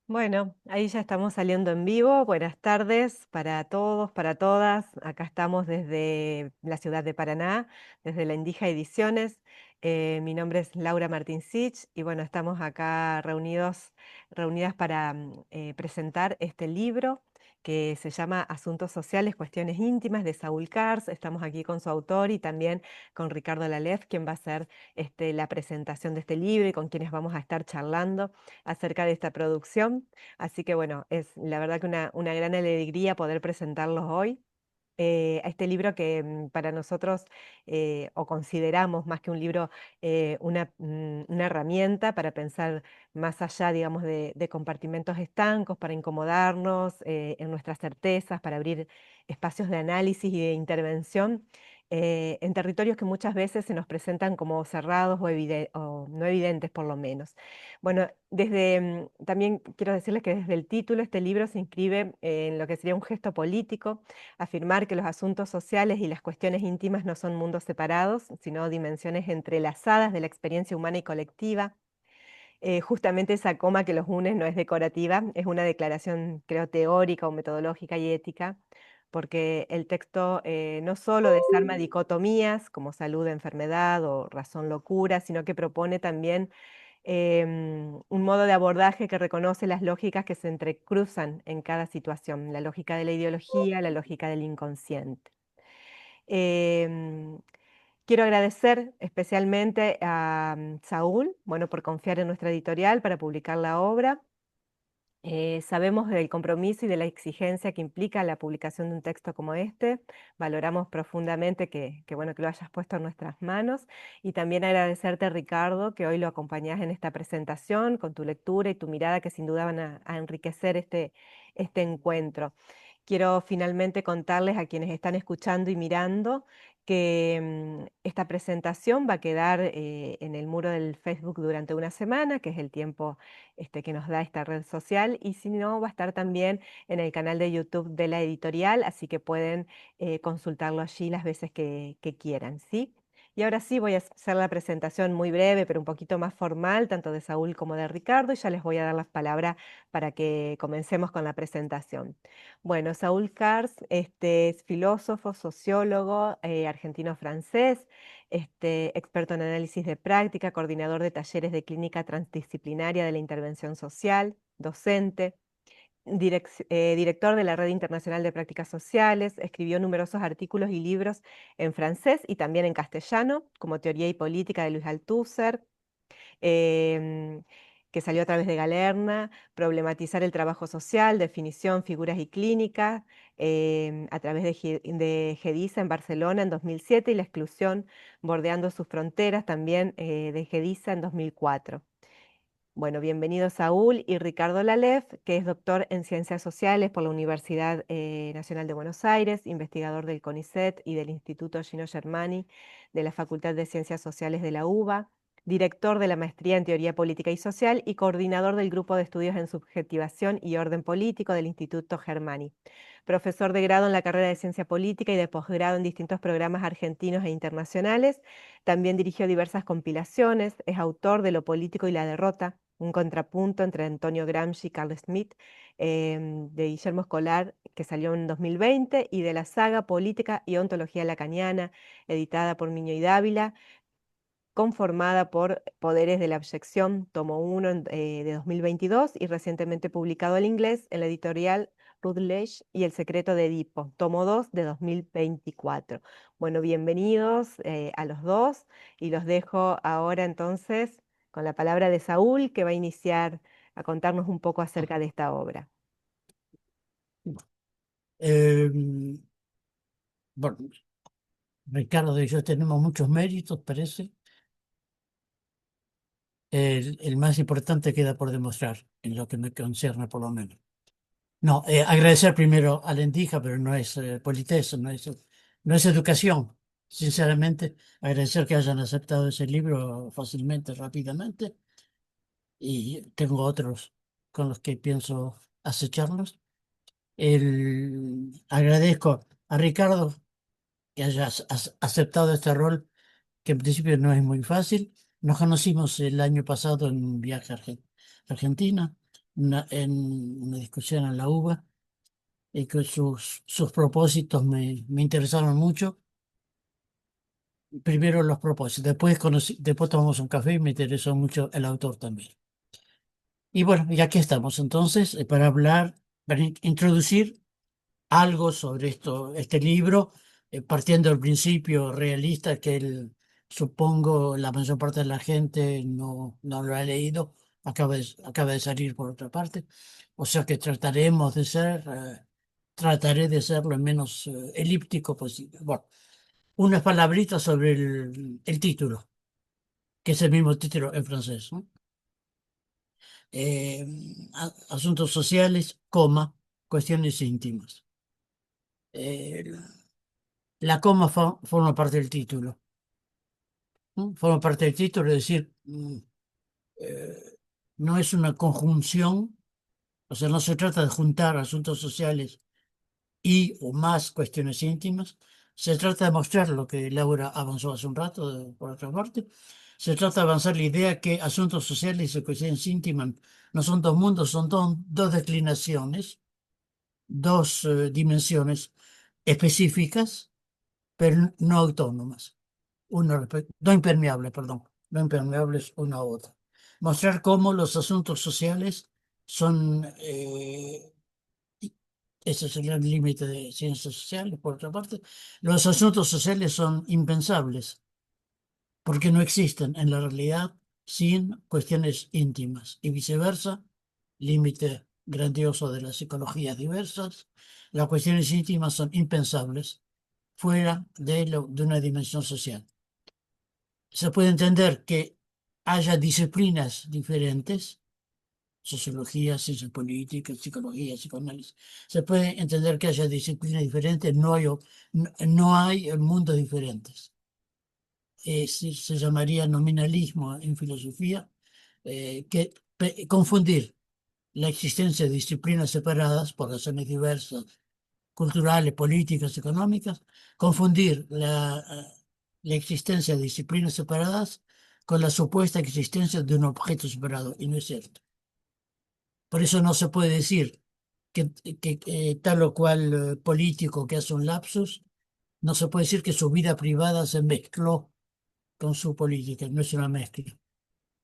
Bueno, ahí ya estamos saliendo en vivo. Buenas tardes para todos, para todas. Acá estamos desde la ciudad de Paraná, desde la Indija Ediciones. Mi nombre es Laura Martín Sich y bueno, estamos acá reunidas para presentar este libro que se llama Asuntos Sociales, Cuestiones Íntimas de Saúl Cars. Estamos aquí con su autor y también con Ricardo Lalef, quien va a hacer la presentación de este libro y con quienes vamos a estar charlando acerca de esta producción. Así que bueno, es la verdad que una gran alegría poder presentarlos hoy. A este libro que para nosotros, o consideramos más que un libro, una herramienta para pensar más allá, digamos, de compartimentos estancos, para incomodarnos en nuestras certezas, para abrir espacios de análisis y de intervención en territorios que muchas veces se nos presentan como cerrados o no evidentes por lo menos. Bueno, también quiero decirles que desde el título este libro se inscribe en lo que sería un gesto político, afirmar que los asuntos sociales y las cuestiones íntimas no son mundos separados, sino dimensiones entrelazadas de la experiencia humana y colectiva. Justamente esa coma que los une no es decorativa, es una declaración, creo, teórica o metodológica y ética, porque el texto no solo desarma dicotomías como salud, enfermedad o razón, locura, sino que propone también un modo de abordaje que reconoce las lógicas que se entrecruzan en cada situación, la lógica de la ideología, la lógica del inconsciente. Em, Quiero agradecer especialmente a Saúl, bueno, por confiar en nuestra editorial para publicar la obra. Sabemos del compromiso y de la exigencia que implica la publicación de un texto como este. Valoramos profundamente bueno, que lo hayas puesto en nuestras manos. Y también agradecerte, Ricardo, que hoy lo acompañás en esta presentación con tu lectura y tu mirada que sin duda van a enriquecer este encuentro. Quiero finalmente contarles a quienes están escuchando y mirando que esta presentación va a quedar en el muro del Facebook durante una semana, que es el tiempo que nos da esta red social, y si no, va a estar también en el canal de YouTube de la editorial, así que pueden consultarlo allí las veces que quieran, ¿sí? Y ahora sí voy a hacer la presentación muy breve, pero un poquito más formal, tanto de Saúl como de Ricardo, y ya les voy a dar las palabras para que comencemos con la presentación. Bueno, Saúl Cars es filósofo, sociólogo, argentino-francés, experto en análisis de práctica, coordinador de talleres de clínica transdisciplinaria de la intervención social, docente, director de la Red Internacional de Prácticas Sociales, escribió numerosos artículos y libros en francés y también en castellano, como Teoría y Política de Luis Althusser, em, que salió a través de Galerna, Problematizar el trabajo social, definición, figuras y clínicas, a través de GEDISA en Barcelona en 2007 y La exclusión, bordeando sus fronteras, también de GEDISA en 2004. Bueno, bienvenido Saúl y Ricardo Lalef, que es doctor en Ciencias Sociales por la Universidad Nacional de Buenos Aires, investigador del CONICET y del Instituto Gino Germani de la Facultad de Ciencias Sociales de la UBA, director de la Maestría en Teoría Política y Social y coordinador del Grupo de Estudios en Subjetivación y Orden Político del Instituto Germani. Profesor de grado en la carrera de Ciencia Política y de posgrado en distintos programas argentinos e internacionales. También dirigió diversas compilaciones, es autor de Lo Político y la Derrota, un contrapunto entre Antonio Gramsci y Carl Schmitt, de Guillermo Escolar, que salió en 2020, y de la saga Política y Ontología Lacaniana, editada por Miño y Dávila, conformada por Poderes de la Abyección, tomo 1 de 2022, y recientemente publicado en inglés en la editorial Routledge y El secreto de Edipo, tomo 2 de 2024. Bueno, bienvenidos a los dos, y los dejo ahora entonces con la palabra de Saúl, que va a iniciar a contarnos un poco acerca de esta obra. Eh, bueno, Ricardo y yo tenemos muchos méritos, parece. El más importante queda por demostrar, en lo que me concierne por lo menos. No, agradecer primero a la Endija, pero no es politeza, no es educación. Sinceramente, agradecer que hayan aceptado ese libro fácilmente, rápidamente, y tengo otros con los que pienso acecharlos. Agradezco a Ricardo que haya aceptado este rol, que en principio no es muy fácil. Nos conocimos el año pasado en un viaje a Argentina. en una discusión en la UBA y que sus propósitos me interesaron mucho. Primero los propósitos, después tomamos un café y me interesó mucho el autor también. Y bueno, y aquí estamos entonces para hablar, para introducir algo sobre este libro, partiendo del principio realista que supongo la mayor parte de la gente no lo ha leído, acaba de salir por otra parte. O sea que trataré de ser lo menos elíptico posible. Bueno, unas palabritas sobre el título, que es el mismo título en francés, ¿no? Eh, Asuntos sociales, coma, cuestiones íntimas. Eh, la coma forma parte del título. ¿No? Forma parte del título, es decir, eh, no es una conjunción, o sea, no se trata de juntar asuntos sociales y o más cuestiones íntimas. Se trata de mostrar lo que Laura avanzó hace un rato, por otra parte. Se trata de avanzar la idea que asuntos sociales y cuestiones íntimas no son dos mundos, son dos declinaciones, dos dimensiones específicas, pero no autónomas. No impermeables, perdón, no impermeables una a otra. Mostrar cómo los asuntos sociales son, ese sería el límite de ciencias sociales, por otra parte, los asuntos sociales son impensables porque no existen en la realidad sin cuestiones íntimas y viceversa, límite grandioso de las psicologías diversas, las cuestiones íntimas son impensables fuera de una dimensión social. Se puede entender que haya disciplinas diferentes, sociología, ciencias políticas, psicología, psicoanálisis. Se puede entender que haya disciplinas diferentes, no hay mundos diferentes. Se llamaría nominalismo en filosofía, confundir la existencia de disciplinas separadas por razones diversas, culturales, políticas, económicas, confundir la existencia de disciplinas separadas con la supuesta existencia de un objeto separado, y no es cierto. Por eso no se puede decir que tal o cual político que hace un lapsus, no se puede decir que su vida privada se mezcló con su política, no es una mezcla,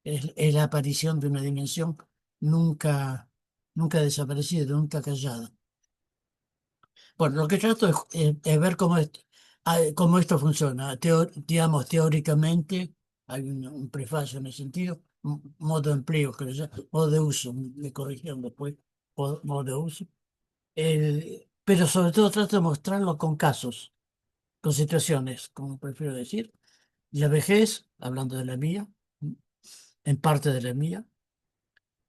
es la aparición de una dimensión nunca, nunca desaparecida, nunca callada. Bueno, lo que trato es ver cómo esto funciona. Digamos, teóricamente, hay un prefacio en ese sentido, un modo de empleo, que modo de uso, me corrigieron después, modo de uso. Pero sobre todo trato de mostrarlo con casos, con situaciones, como prefiero decir. La vejez, hablando de la mía, en parte de la mía,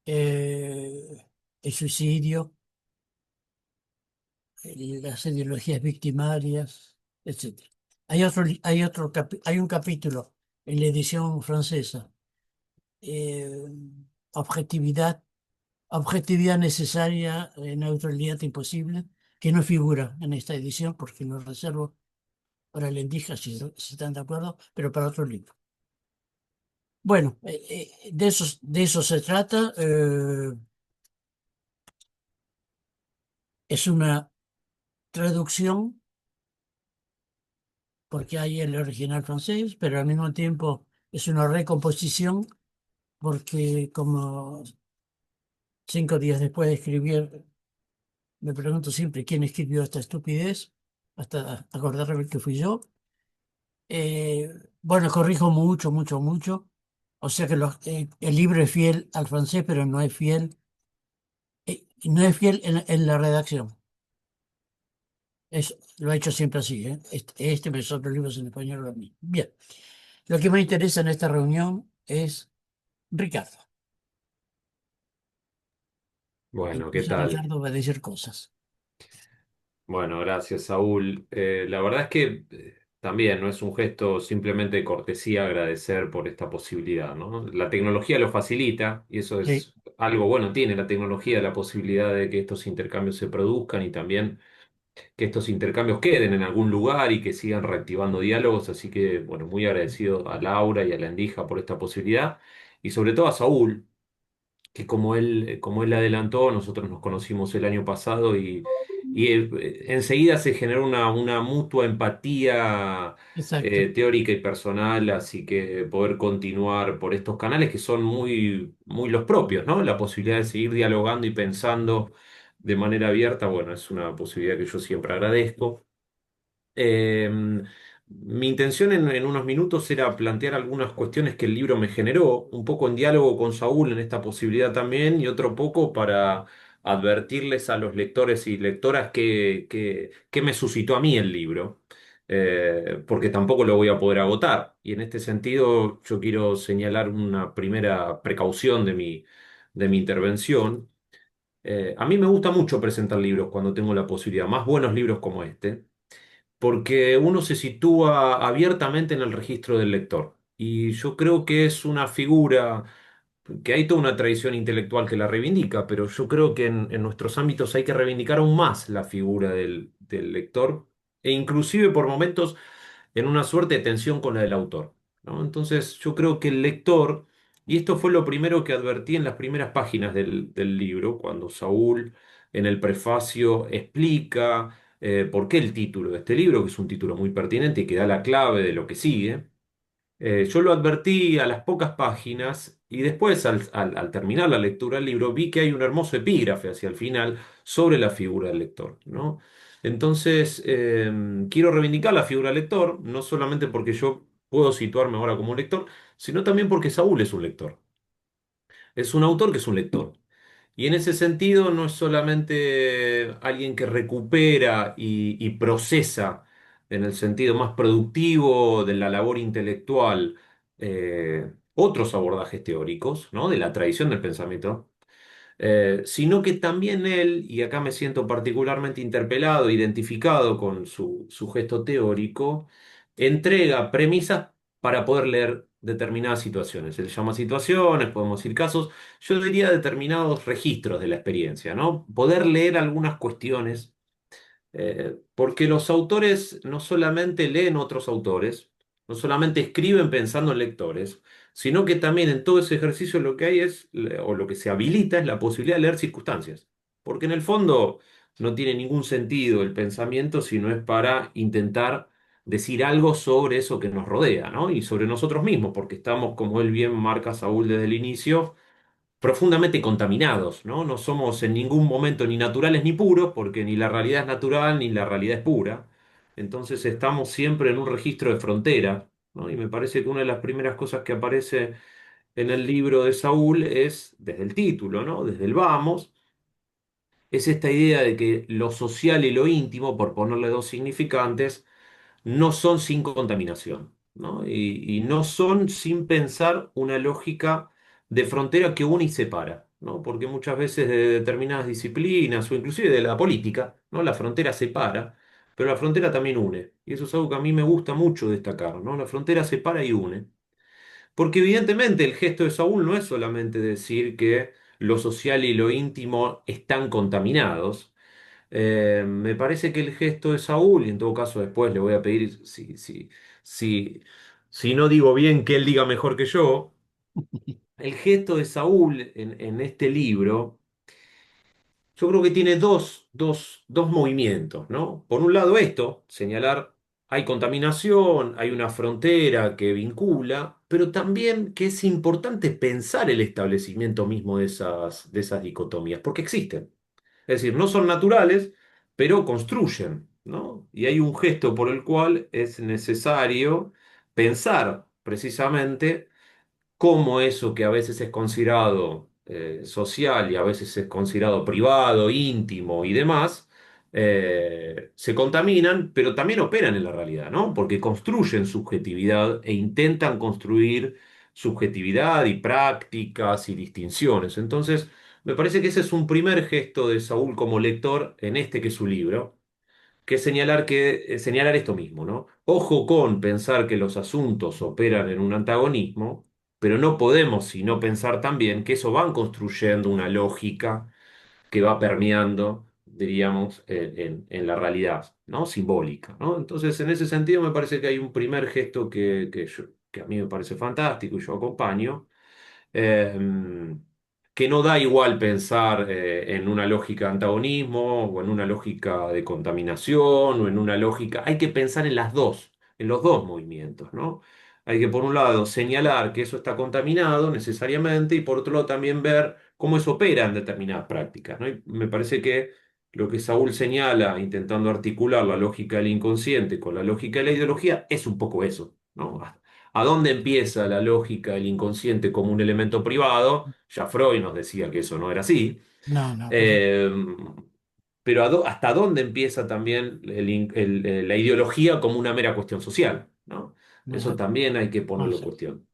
eh, el suicidio, las ideologías victimarias, etcétera. Hay un capítulo en la edición francesa, eh, objetividad, objetividad necesaria, neutralidad imposible, que no figura en esta edición porque lo reservo para el Endija, si están de acuerdo, pero para otro libro. Bueno, de eso se trata. Es una traducción porque hay el original francés, pero al mismo tiempo es una recomposición porque como 5 días después de escribir, me pregunto siempre quién escribió esta estupidez, hasta acordarme que fui yo. Eh, bueno, corrijo mucho, mucho, mucho. O sea que el libro es fiel al francés, pero no es fiel en la redacción. Lo ha hecho siempre así, ¿eh? Pero son los libros en español lo mismo. Bien, lo que me interesa en esta reunión es Ricardo. Bueno, ¿qué Entonces tal? Ricardo va a decir cosas. Bueno, gracias, Saúl. La verdad es que también no es un gesto simplemente de cortesía agradecer por esta posibilidad, ¿no? La tecnología lo facilita y eso Sí, es algo bueno, tiene la tecnología la posibilidad de que estos intercambios se produzcan y también que estos intercambios queden en algún lugar y que sigan reactivando diálogos. Así que, bueno, muy agradecido a Laura y a la Endija por esta posibilidad y sobre todo a Saúl que como él adelantó, nosotros nos conocimos el año pasado y enseguida se generó una mutua empatía Exacto. teórica y personal, así que poder continuar por estos canales que son muy, muy los propios, ¿no? La posibilidad de seguir dialogando y pensando de manera abierta, bueno, es una posibilidad que yo siempre agradezco. Eh, Mi intención en unos minutos era plantear algunas cuestiones que el libro me generó, un poco en diálogo con Saúl en esta posibilidad también, y otro poco para advertirles a los lectores y lectoras qué me suscitó a mí el libro, porque tampoco lo voy a poder agotar. Y en este sentido yo quiero señalar una primera precaución de mi intervención. A mí me gusta mucho presentar libros cuando tengo la posibilidad, más buenos libros como este porque uno se sitúa abiertamente en el registro del lector. Y yo creo que es una figura que hay toda una tradición intelectual que la reivindica, pero yo creo que en nuestros ámbitos hay que reivindicar aún más la figura del lector, e inclusive por momentos en una suerte de tensión con la del autor, ¿no? Entonces yo creo que el lector, y esto fue lo primero que advertí en las primeras páginas del libro, cuando Saúl en el prefacio explica por qué el título de este libro, que es un título muy pertinente y que da la clave de lo que sigue. Yo lo advertí a las pocas páginas y después, al terminar la lectura del libro, vi que hay un hermoso epígrafe hacia el final sobre la figura del lector, ¿no? Entonces, quiero reivindicar la figura del lector, no solamente porque yo puedo situarme ahora como un lector, sino también porque Saúl es un lector. Es un autor que es un lector. Y en ese sentido no es solamente alguien que recupera y procesa en el sentido más productivo de la labor intelectual otros abordajes teóricos, ¿no? De la tradición del pensamiento, sino que también él, y acá me siento particularmente interpelado, identificado con su gesto teórico, entrega premisas para poder leer determinadas situaciones. Él llama situaciones, podemos decir casos, yo diría determinados registros de la experiencia, ¿no? Poder leer algunas cuestiones porque los autores no solamente leen otros autores, no solamente escriben pensando en lectores, sino que también en todo ese ejercicio lo que hay es, o lo que se habilita es la posibilidad de leer circunstancias. Porque en el fondo no tiene ningún sentido el pensamiento si no es para intentar decir algo sobre eso que nos rodea, ¿no? Y sobre nosotros mismos, porque estamos, como él bien marca Saúl desde el inicio, profundamente contaminados, ¿no? No somos en ningún momento ni naturales ni puros, porque ni la realidad es natural ni la realidad es pura. Entonces estamos siempre en un registro de frontera, ¿no? Y me parece que una de las primeras cosas que aparece en el libro de Saúl es, desde el título, ¿no? Desde el vamos, es esta idea de que lo social y lo íntimo, por ponerle dos significantes, no son sin contaminación, ¿no? Y no son sin pensar una lógica de frontera que une y separa, ¿no? Porque muchas veces de determinadas disciplinas o inclusive de la política, ¿no? La frontera separa, pero la frontera también une. Y eso es algo que a mí me gusta mucho destacar, ¿no? La frontera separa y une. Porque evidentemente el gesto de Saúl no es solamente decir que lo social y lo íntimo están contaminados, me parece que el gesto de Saúl, y en todo caso después le voy a pedir, si, si no digo bien, que él diga mejor que yo, el gesto de Saúl en este libro, yo creo que tiene dos movimientos, ¿no? Por un lado esto, señalar, hay contaminación, hay una frontera que vincula, pero también que es importante pensar el establecimiento mismo de esas dicotomías, porque existen. Es decir, no son naturales, pero construyen, ¿no? Y hay un gesto por el cual es necesario pensar precisamente cómo eso que a veces es considerado social y a veces es considerado privado, íntimo y demás, se contaminan, pero también operan en la realidad, ¿no? Porque construyen subjetividad e intentan construir subjetividad y prácticas y distinciones. Entonces, me parece que ese es un primer gesto de Saúl como lector en este que es su libro que es señalar esto mismo, ¿no? Ojo con pensar que los asuntos operan en un antagonismo, pero no podemos sino pensar también que eso van construyendo una lógica que va permeando, diríamos, en la realidad, ¿no? Simbólica, ¿no? Entonces, en ese sentido, me parece que hay un primer gesto que a mí me parece fantástico y yo acompaño. Eh, que no da igual pensar en una lógica de antagonismo o en una lógica de contaminación o en una lógica, hay que pensar en las dos, en los dos movimientos, ¿no? Hay que, por un lado, señalar que eso está contaminado necesariamente y por otro lado también ver cómo eso opera en determinadas prácticas, ¿no? Y me parece que lo que Saúl señala, intentando articular la lógica del inconsciente con la lógica de la ideología, es un poco eso, ¿no? ¿A dónde empieza la lógica del inconsciente como un elemento privado? Ya Freud nos decía que eso no era así. No, no, Eh, pero ¿hasta dónde empieza también la ideología como una mera cuestión social? ¿No? Eso no, también hay que no ponerlo en sé. cuestión.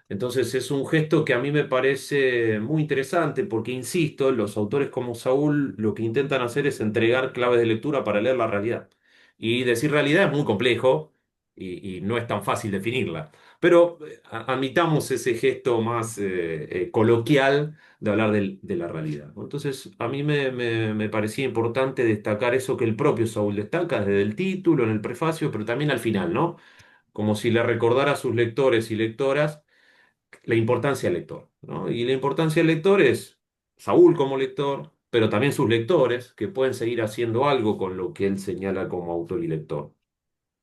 Entonces es un gesto que a mí me parece muy interesante porque, insisto, los autores como Saúl lo que intentan hacer es entregar claves de lectura para leer la realidad. Y decir realidad es muy complejo y no es tan fácil definirla. Pero admitamos ese gesto más coloquial de hablar de la realidad, ¿no? Entonces a mí me parecía importante destacar eso que el propio Saúl destaca desde el título, en el prefacio, pero también al final, ¿no? Como si le recordara a sus lectores y lectoras la importancia del lector, ¿no? Y la importancia del lector es Saúl como lector, pero también sus lectores, que pueden seguir haciendo algo con lo que él señala como autor y lector.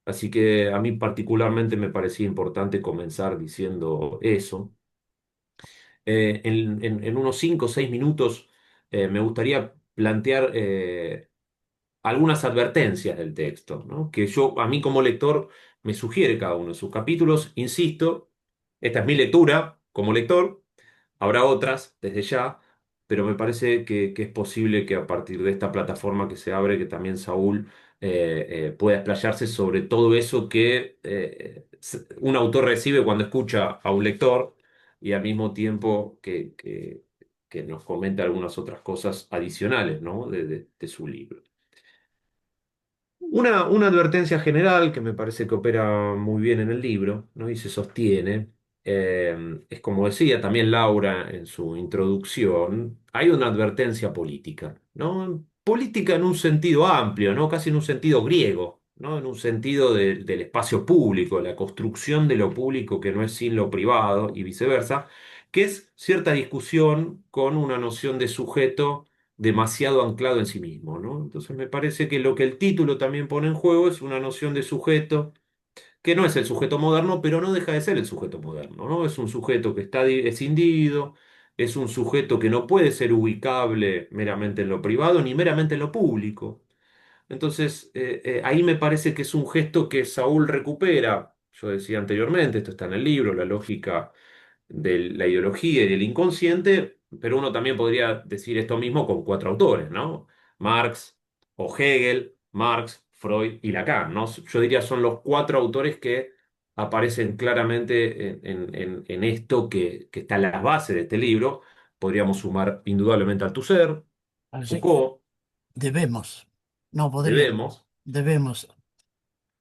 Así que a mí particularmente me parecía importante comenzar diciendo eso. En unos 5 o 6 minutos me gustaría plantear algunas advertencias del texto, ¿no? Que a mí como lector me sugiere cada uno de sus capítulos. Insisto, esta es mi lectura como lector. Habrá otras desde ya, pero me parece que es posible que a partir de esta plataforma que se abre, que también Saúl pueda explayarse sobre todo eso que un autor recibe cuando escucha a un lector y al mismo tiempo que nos comenta algunas otras cosas adicionales, ¿no? de su libro. Una advertencia general que me parece que opera muy bien en el libro, ¿no? Y se sostiene, es como decía también Laura en su introducción, hay una advertencia política, ¿no? Política en un sentido amplio, ¿no? Casi en un sentido griego, ¿no? En un sentido del espacio público, la construcción de lo público que no es sin lo privado y viceversa, que es cierta discusión con una noción de sujeto demasiado anclado en sí mismo, ¿no? Entonces me parece que lo que el título también pone en juego es una noción de sujeto, que no es el sujeto moderno, pero no deja de ser el sujeto moderno, ¿no? Es un sujeto que está escindido, es un sujeto que no puede ser ubicable meramente en lo privado ni meramente en lo público. Entonces, ahí me parece que es un gesto que Saúl recupera. Yo decía anteriormente, esto está en el libro, la lógica de la ideología y del inconsciente, pero uno también podría decir esto mismo con cuatro autores, ¿no? Marx o Hegel, Marx, Freud y Lacan, ¿no? Yo diría son los cuatro autores que aparecen claramente en esto que está en las bases de este libro. Podríamos sumar indudablemente a Althusser, Así que Foucault, debemos, no podríamos, debemos debemos.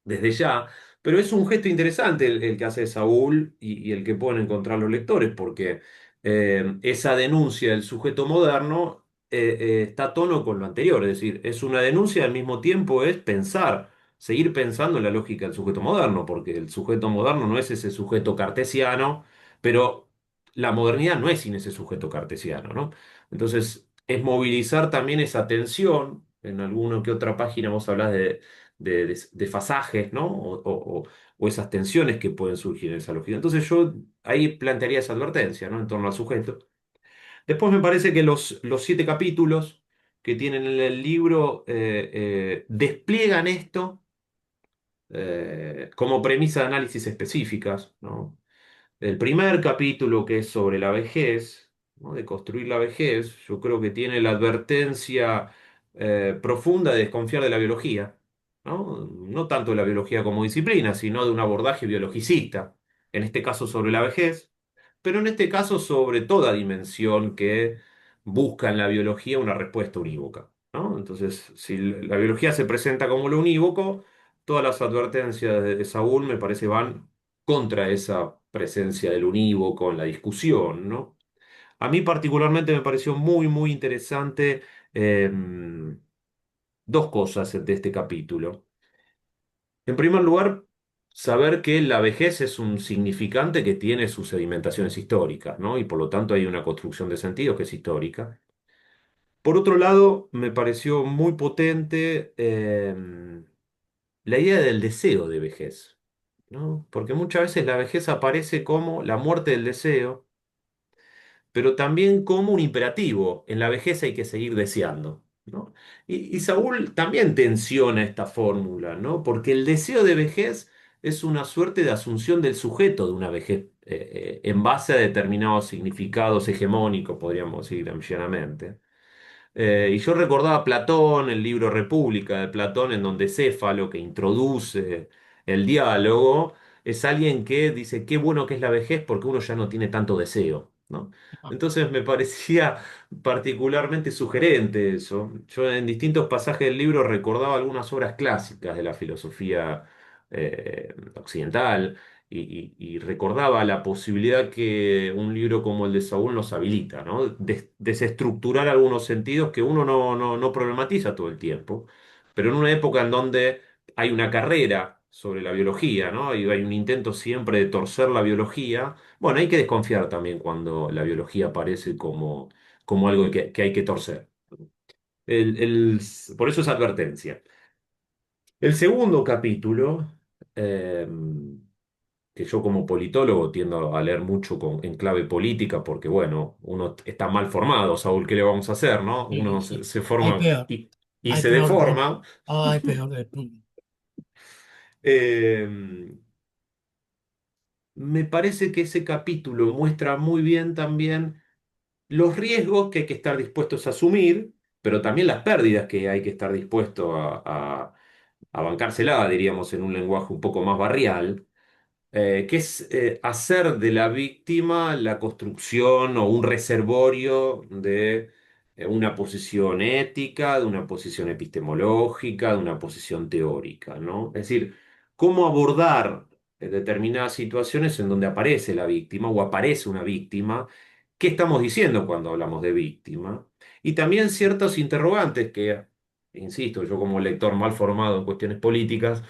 desde ya, pero es un gesto interesante el que hace Saúl y el que pueden encontrar los lectores, porque esa denuncia del sujeto moderno está a tono con lo anterior, es decir, es una denuncia y al mismo tiempo es pensar, seguir pensando en la lógica del sujeto moderno, porque el sujeto moderno no es ese sujeto cartesiano, pero la modernidad no es sin ese sujeto cartesiano, ¿no? Entonces, es movilizar también esa tensión. En alguna que otra página vos hablás de fasajes, ¿no? O esas tensiones que pueden surgir en esa lógica. Entonces yo ahí plantearía esa advertencia, ¿no? En torno al sujeto. Después me parece que los 7 capítulos que tienen en el libro despliegan esto como premisa de análisis específicas, ¿no? El primer capítulo, que es sobre la vejez, ¿no? De construir la vejez, yo creo que tiene la advertencia profunda de desconfiar de la biología, ¿no? No tanto de la biología como disciplina, sino de un abordaje biologicista, en este caso sobre la vejez, pero en este caso sobre toda dimensión que busca en la biología una respuesta unívoca, ¿no? Entonces, si la biología se presenta como lo unívoco, todas las advertencias de Saúl me parece van contra esa presencia del unívoco en la discusión, ¿no? A mí particularmente me pareció muy, muy interesante eh, dos cosas de este capítulo. En primer lugar, saber que la vejez es un significante que tiene sus sedimentaciones históricas, ¿no? Y por lo tanto hay una construcción de sentido que es histórica. Por otro lado, me pareció muy potente la idea del deseo de vejez, ¿no? Porque muchas veces la vejez aparece como la muerte del deseo, pero también como un imperativo. En la vejez hay que seguir deseando, ¿no? Y Saúl también tensiona esta fórmula, ¿no? Porque el deseo de vejez es una suerte de asunción del sujeto de una vejez en base a determinados significados hegemónicos, podríamos decir llanamente. Y yo recordaba a Platón, el libro República de Platón, en donde Céfalo, que introduce el diálogo, es alguien que dice, qué bueno que es la vejez porque uno ya no tiene tanto deseo, ¿no? Entonces me parecía particularmente sugerente eso. Yo en distintos pasajes del libro recordaba algunas obras clásicas de la filosofía occidental y recordaba la posibilidad que un libro como el de Saúl nos habilita, ¿no? Desestructurar algunos sentidos que uno no problematiza todo el tiempo, pero en una época en donde hay una carrera sobre la biología, ¿no? Y hay un intento siempre de torcer la biología. Bueno, hay que desconfiar también cuando la biología aparece como algo que hay que torcer. Por eso es advertencia. El segundo capítulo, eh, que yo como politólogo tiendo a leer mucho en clave política, porque bueno, uno está mal formado, Saúl, ¿qué le vamos a hacer, no? Sí, Uno sí. se Hay forma peor, y hay se peor. deforma. Hay peor. Eh, Me parece que ese capítulo muestra muy bien también los riesgos que hay que estar dispuestos a asumir, pero también las pérdidas que hay que estar dispuesto a bancársela, diríamos, en un lenguaje un poco más barrial, que es hacer de la víctima la construcción o un reservorio de una posición ética, de una posición epistemológica, de una posición teórica, ¿no? Es decir, cómo abordar determinadas situaciones en donde aparece la víctima o aparece una víctima. ¿Qué estamos diciendo cuando hablamos de víctima? Y también ciertos interrogantes que, insisto, yo como lector mal formado en cuestiones políticas,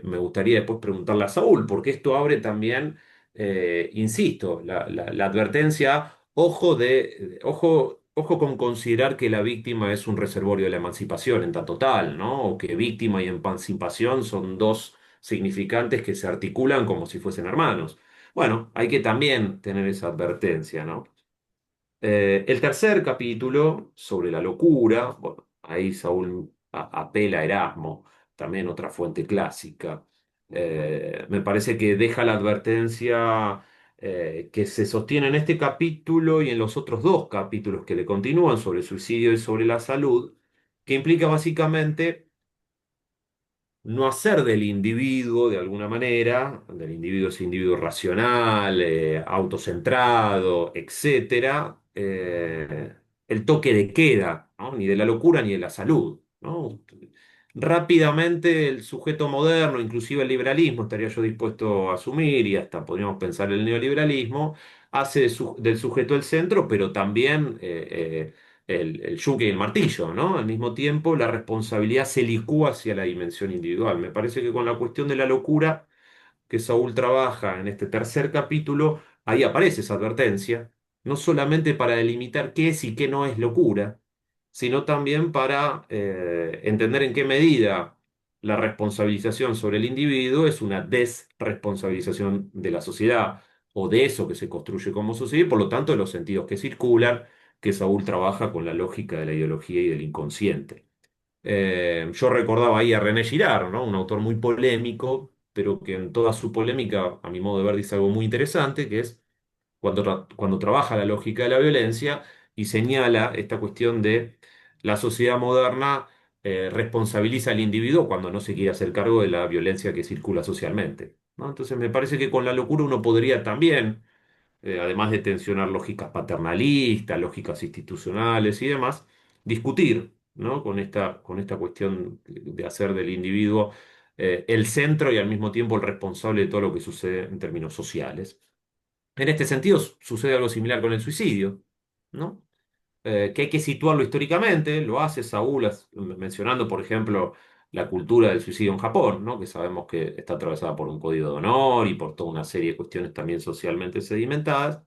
me gustaría después preguntarle a Saúl, porque esto abre también, insisto, la advertencia, ojo con considerar que la víctima es un reservorio de la emancipación en tanto tal, ¿no? O que víctima y emancipación son dos significantes que se articulan como si fuesen hermanos. Bueno, hay que también tener esa advertencia, ¿no? El tercer capítulo, sobre la locura, bueno, ahí Saúl apela a Erasmo, también otra fuente clásica. Me parece que deja la advertencia que se sostiene en este capítulo y en los otros dos capítulos que le continúan sobre el suicidio y sobre la salud, que implica básicamente no hacer del individuo, de alguna manera, del individuo ese individuo racional, autocentrado, etcétera, el toque de queda, ¿no? Ni de la locura ni de la salud, ¿no? Rápidamente el sujeto moderno, inclusive el liberalismo, estaría yo dispuesto a asumir, y hasta podríamos pensar el neoliberalismo, hace del sujeto el centro, pero también el yunque y el martillo, ¿no? Al mismo tiempo, la responsabilidad se licúa hacia la dimensión individual. Me parece que con la cuestión de la locura que Saúl trabaja en este tercer capítulo, ahí aparece esa advertencia, no solamente para delimitar qué es y qué no es locura, sino también para entender en qué medida la responsabilización sobre el individuo es una desresponsabilización de la sociedad o de eso que se construye como sociedad y por lo tanto de los sentidos que circulan, que Saúl trabaja con la lógica de la ideología y del inconsciente. Yo recordaba ahí a René Girard, ¿no? Un autor muy polémico, pero que en toda su polémica, a mi modo de ver, dice algo muy interesante, que es cuando trabaja la lógica de la violencia y señala esta cuestión de la sociedad moderna responsabiliza al individuo cuando no se quiere hacer cargo de la violencia que circula socialmente, ¿no? Entonces me parece que con la locura uno podría también además de tensionar lógicas paternalistas, lógicas institucionales y demás, discutir, ¿no? Con esta cuestión de hacer del individuo el centro y al mismo tiempo el responsable de todo lo que sucede en términos sociales. En este sentido, sucede algo similar con el suicidio, ¿no? Que hay que situarlo históricamente, lo hace Saúl mencionando, por ejemplo, la cultura del suicidio en Japón, ¿no? Que sabemos que está atravesada por un código de honor y por toda una serie de cuestiones también socialmente sedimentadas.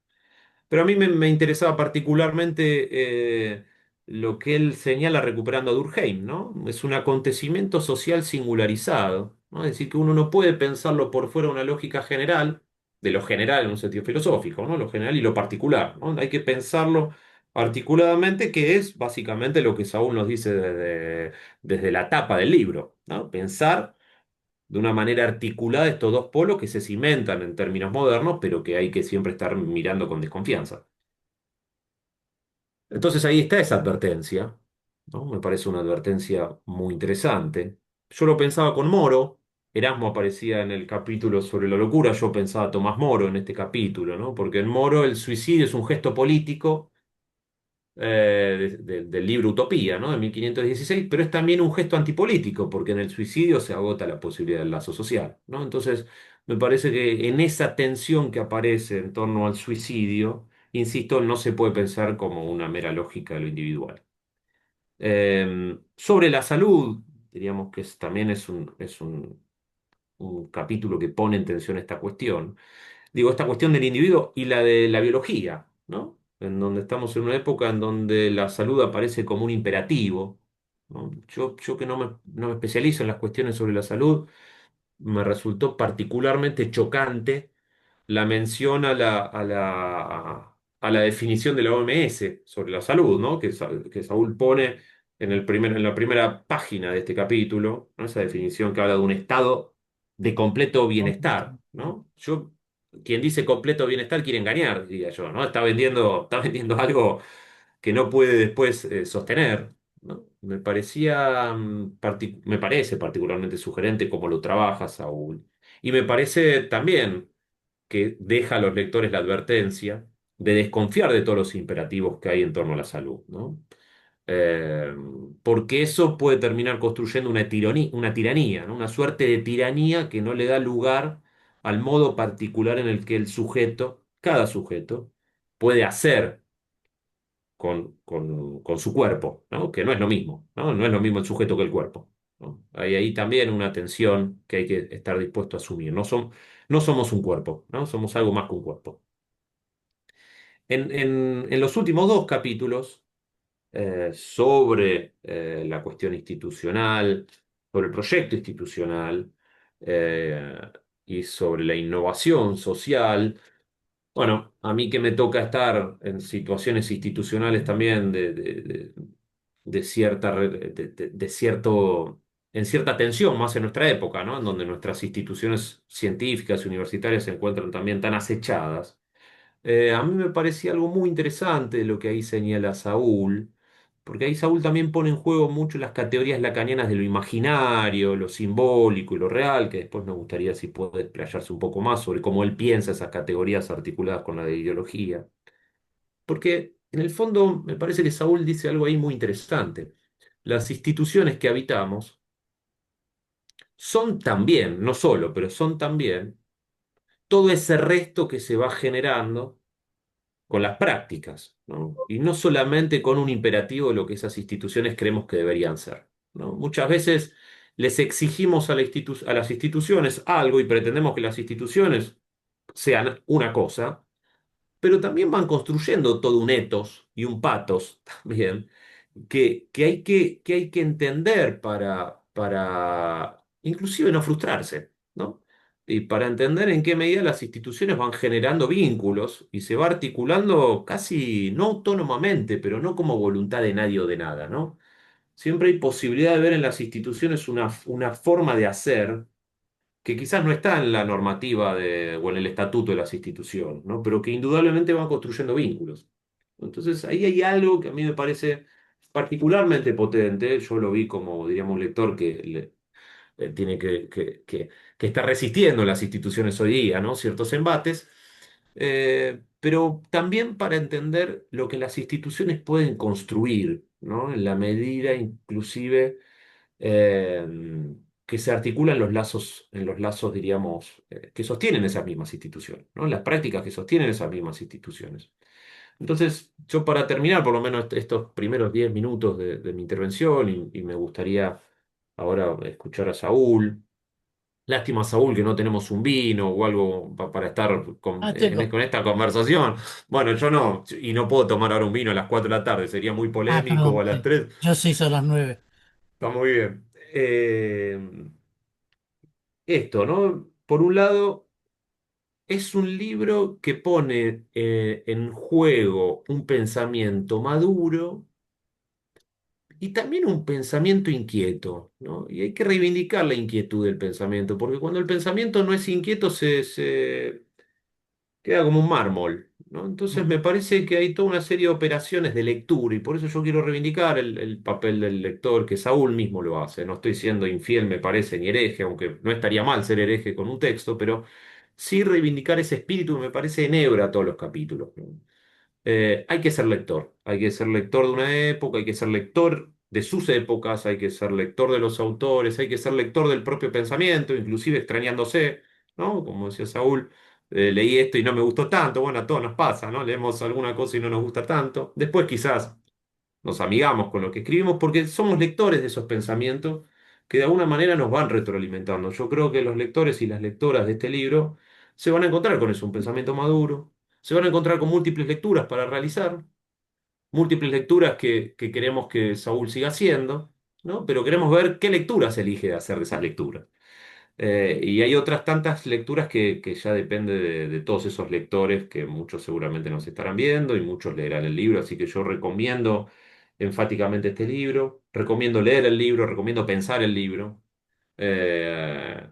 Pero a mí me interesaba particularmente lo que él señala recuperando a Durkheim, ¿no? Es un acontecimiento social singularizado, ¿no? Es decir, que uno no puede pensarlo por fuera de una lógica general, de lo general en un sentido filosófico, ¿no? Lo general y lo particular, ¿no? Hay que pensarlo articuladamente, que es básicamente lo que Saúl nos dice desde la tapa del libro, ¿no? Pensar de una manera articulada estos dos polos que se cimentan en términos modernos, pero que hay que siempre estar mirando con desconfianza. Entonces ahí está esa advertencia, ¿no? Me parece una advertencia muy interesante. Yo lo pensaba con Moro, Erasmo aparecía en el capítulo sobre la locura, yo pensaba Tomás Moro en este capítulo, ¿no? Porque en Moro el suicidio es un gesto político del libro Utopía, ¿no? De 1516, pero es también un gesto antipolítico, porque en el suicidio se agota la posibilidad del lazo social, ¿no? Entonces, me parece que en esa tensión que aparece en torno al suicidio, insisto, no se puede pensar como una mera lógica de lo individual. Sobre la salud, diríamos que también un capítulo que pone en tensión esta cuestión. Digo, esta cuestión del individuo y la de la biología, ¿no? En donde estamos en una época en donde la salud aparece como un imperativo, ¿no? Yo que no me especializo en las cuestiones sobre la salud, me resultó particularmente chocante la mención a la definición de la OMS sobre la salud, ¿no? Que Saúl pone en la primera página de este capítulo, ¿no? Esa definición que habla de un estado de completo bienestar, ¿no? Quien dice completo bienestar quiere engañar, diría yo, ¿no? Está vendiendo algo que no puede después sostener, ¿no? Me parece particularmente sugerente cómo lo trabaja Saúl. Y me parece también que deja a los lectores la advertencia de desconfiar de todos los imperativos que hay en torno a la salud, ¿no? Eh, Porque eso puede terminar construyendo una tiranía, ¿no? Una suerte de tiranía que no le da lugar al modo particular en el que el sujeto, cada sujeto, puede hacer con su cuerpo, ¿no? Que no es lo mismo, ¿no? No es lo mismo el sujeto que el cuerpo, ¿no? Hay ahí también una tensión que hay que estar dispuesto a asumir. No somos un cuerpo, ¿no? Somos algo más que un cuerpo. En los últimos dos capítulos, sobre la cuestión institucional, sobre el proyecto institucional eh, y sobre la innovación social, bueno, a mí que me toca estar en situaciones institucionales también de cierta, de cierto, en cierta tensión, más en nuestra época, ¿no? En donde nuestras instituciones científicas y universitarias se encuentran también tan acechadas. A mí me parecía algo muy interesante lo que ahí señala Saúl, porque ahí Saúl también pone en juego mucho las categorías lacanianas de lo imaginario, lo simbólico y lo real, que después me gustaría si puede explayarse un poco más sobre cómo él piensa esas categorías articuladas con la de ideología. Porque en el fondo me parece que Saúl dice algo ahí muy interesante. Las instituciones que habitamos son también, no solo, pero son también todo ese resto que se va generando con las prácticas, ¿no? Y no solamente con un imperativo de lo que esas instituciones creemos que deberían ser, ¿no? Muchas veces les exigimos a las instituciones algo y pretendemos que las instituciones sean una cosa, pero también van construyendo todo un etos y un patos también que hay que entender para inclusive no frustrarse, ¿no? Y para entender en qué medida las instituciones van generando vínculos y se va articulando casi no autónomamente, pero no como voluntad de nadie o de nada, ¿no? Siempre hay posibilidad de ver en las instituciones una forma de hacer que quizás no está en la normativa o en el estatuto de las instituciones, ¿no? Pero que indudablemente van construyendo vínculos. Entonces, ahí hay algo que a mí me parece particularmente potente. Yo lo vi como, diríamos, un lector tiene que está resistiendo las instituciones hoy día, ¿no? Ciertos embates, pero también para entender lo que las instituciones pueden construir, ¿no? En la medida inclusive eh, que se articulan en los lazos, diríamos, que sostienen esas mismas instituciones, ¿no? Las prácticas que sostienen esas mismas instituciones. Entonces, yo para terminar, por lo menos estos primeros 10 minutos de mi intervención, y me gustaría ahora escuchar a Saúl. Lástima, Saúl, que no tenemos un vino o algo para estar Ah, tengo. con esta conversación. Bueno, yo no, y no puedo tomar ahora un vino a las 4 de la tarde, sería muy Ah, polémico, o perdón, a las sí. 3. Yo 6 a las 9. Está muy bien. Esto, ¿no? Por un lado, es un libro que pone en juego un pensamiento maduro y también un pensamiento inquieto, ¿no? Y hay que reivindicar la inquietud del pensamiento, porque cuando el pensamiento no es inquieto se queda como un mármol, ¿no? Entonces Mm. me parece que hay toda una serie de operaciones de lectura y por eso yo quiero reivindicar el papel del lector, que Saúl mismo lo hace. No estoy siendo infiel, me parece, ni hereje, aunque no estaría mal ser hereje con un texto, pero sí reivindicar ese espíritu que me parece enhebra todos los capítulos, ¿no? Hay que ser lector de una época, hay que ser lector de sus épocas, hay que ser lector de los autores, hay que ser lector del propio pensamiento, inclusive extrañándose, ¿no? Como decía Saúl, leí esto y no me gustó tanto, bueno, a todos nos pasa, ¿no? Leemos alguna cosa y no nos gusta tanto. Después quizás nos amigamos con lo que escribimos porque somos lectores de esos pensamientos que de alguna manera nos van retroalimentando. Yo creo que los lectores y las lectoras de este libro se van a encontrar con eso, un pensamiento maduro, se van a encontrar con múltiples lecturas para realizar, múltiples lecturas que queremos que Saúl siga haciendo, ¿no? Pero queremos ver qué lecturas elige de hacer de esas lecturas. Y hay otras tantas lecturas que ya depende de todos esos lectores que muchos seguramente nos estarán viendo y muchos leerán el libro, así que yo recomiendo enfáticamente este libro, recomiendo leer el libro, recomiendo pensar el libro. Eh,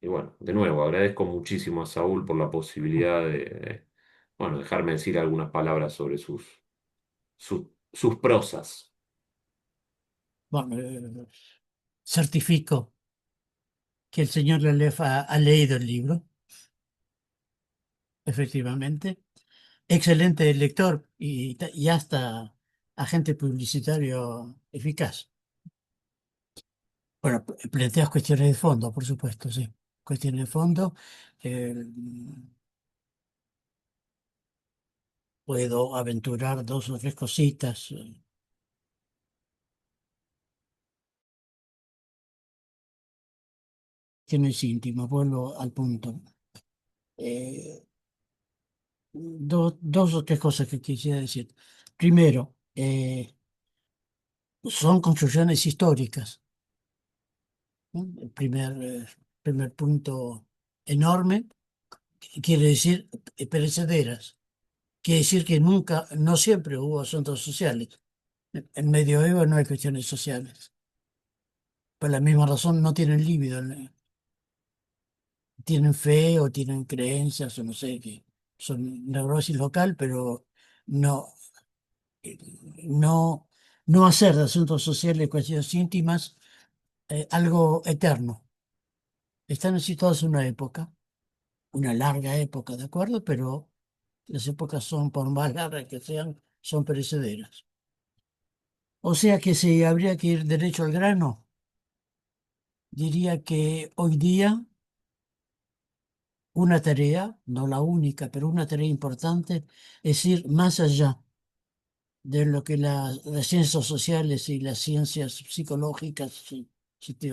y bueno, de nuevo, agradezco muchísimo a Saúl por la posibilidad bueno, dejarme decir algunas palabras sobre sus prosas. Bueno, certifico que el señor Lelef ha leído el libro, efectivamente. Excelente lector y hasta agente publicitario eficaz. Bueno, planteas cuestiones de fondo, por supuesto, sí. Cuestiones de fondo. eh, Puedo aventurar 2 o 3 cositas. Cuestiones íntimas, vuelvo al punto. Eh, 2 o 3 cosas que quisiera decir. Primero, son construcciones históricas, ¿no? El primer punto enorme, quiere decir perecederas. Quiere decir que nunca, no siempre hubo asuntos sociales. En medioevo no hay cuestiones sociales. Por la misma razón no tienen líbido, tienen fe o tienen creencias o no sé, que son neurosis local, pero no, eh, no, no hacer de asuntos sociales cuestiones íntimas algo eterno. Están situados en una época, una larga época, ¿de acuerdo? Pero las épocas son, por más largas que sean, son perecederas. O sea que si habría que ir derecho al grano, diría que hoy día una tarea, no la única, pero una tarea importante, es ir más allá de lo que las ciencias sociales y las ciencias psicológicas, si te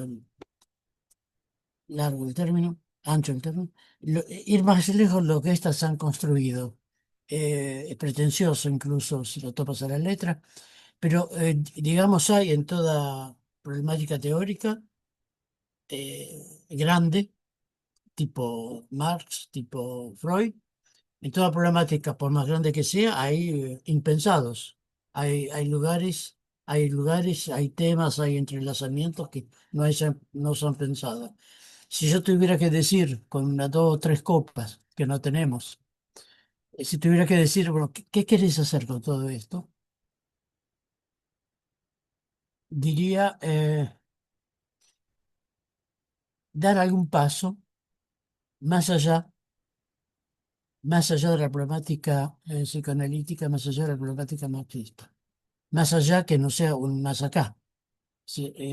largo el término, ancho el término, ir más lejos de lo que éstas han construido. Es pretencioso incluso si lo topas a la letra, pero digamos hay en toda problemática teórica grande, tipo Marx, tipo Freud, en toda problemática, por más grande que sea, hay impensados. Hay lugares, hay temas, hay entrelazamientos que no son pensados. Si yo tuviera que decir con 1, 2 o 3 copas que no tenemos, si tuviera que decir, bueno, ¿qué querés hacer con todo esto? Diría dar algún paso más allá de la problemática psicoanalítica, más allá de la problemática marxista. Más allá que no sea un más acá.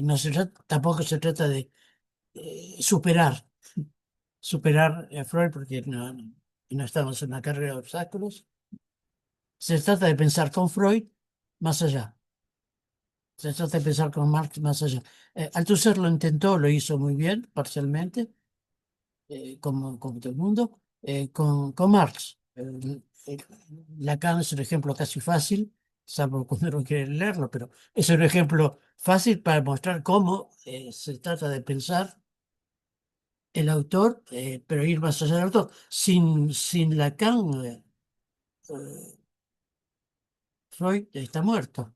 No tampoco se trata de superar a Freud porque no estamos en una carrera de obstáculos. Se trata de pensar con Freud más allá. Se trata de pensar con Marx más allá. Althusser lo intentó, lo hizo muy bien, parcialmente, como todo el mundo, con Marx. Lacan es un ejemplo casi fácil, salvo cuando uno quiere leerlo, pero es un ejemplo fácil para mostrar cómo se trata de pensar el autor, pero ir más allá del autor. Sin Lacan, eh, Freud está muerto.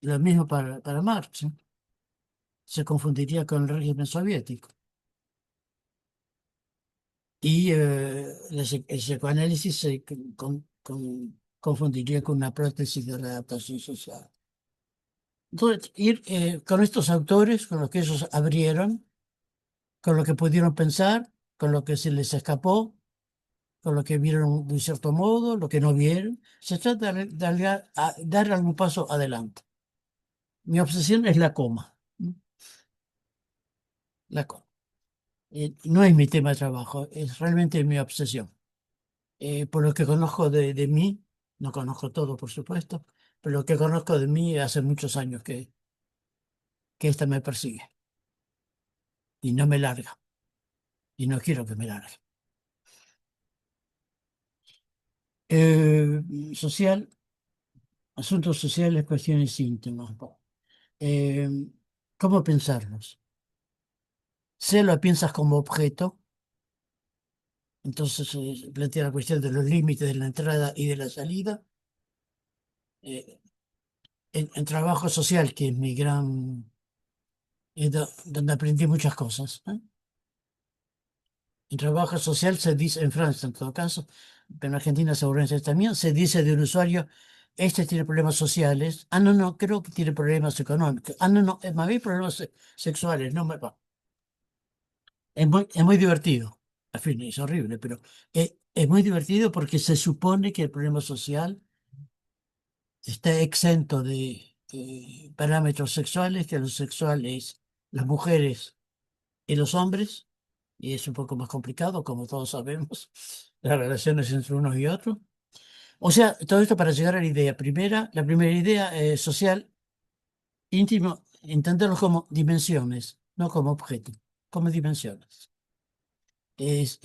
Lo mismo para Marx, ¿eh? Se confundiría con el régimen soviético. Y el psicoanálisis se confundiría con una prótesis de la adaptación social. Entonces, ir con estos autores, con los que ellos abrieron, con lo que pudieron pensar, con lo que se les escapó, con lo que vieron de un cierto modo, lo que no vieron, se trata de dar algún paso adelante. Mi obsesión es la coma. ¿No? La coma. No es mi tema de trabajo, es realmente mi obsesión. Por lo que conozco de mí, no conozco todo, por supuesto, pero lo que conozco de mí hace muchos años que esta me persigue y no me larga, y no quiero que me largue. Eh, Social, asuntos sociales, cuestiones íntimas. Eh, ¿Cómo pensarlos? Se lo piensas como objeto, entonces plantea la cuestión de los límites de la entrada y de la salida. Eh, en trabajo social, que es mi gran, donde aprendí muchas cosas. ¿Eh? En trabajo social se dice, en Francia en todo caso, pero en Argentina seguramente también, se dice de un usuario, este tiene problemas sociales. Ah, no, no, creo que tiene problemas económicos. Ah, no, no, es más bien problemas sexuales. No me va. Es muy divertido. En fin, es horrible, pero es muy divertido porque se supone que el problema social está exento de parámetros sexuales, que lo sexual es las mujeres y los hombres, y es un poco más complicado, como todos sabemos, las relaciones entre unos y otros. O sea, todo esto para llegar a la idea. La primera idea social, íntimo, entenderlo como dimensiones, no como objetos, como dimensiones. Es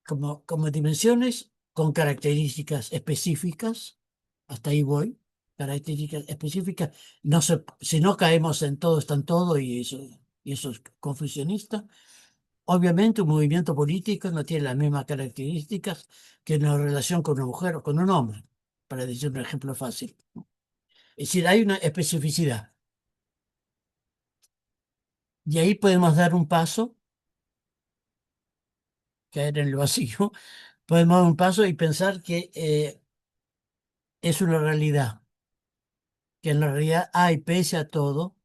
como dimensiones con características específicas, hasta ahí voy, características específicas, no se, si no caemos en todo, está en todo, y eso es confusionista. Obviamente un movimiento político no tiene las mismas características que una relación con una mujer o con un hombre, para decir un ejemplo fácil. Es decir, hay una especificidad. Y ahí podemos dar un paso, caer en el vacío, podemos dar un paso y pensar que es una realidad, que en la realidad hay, pese a todo,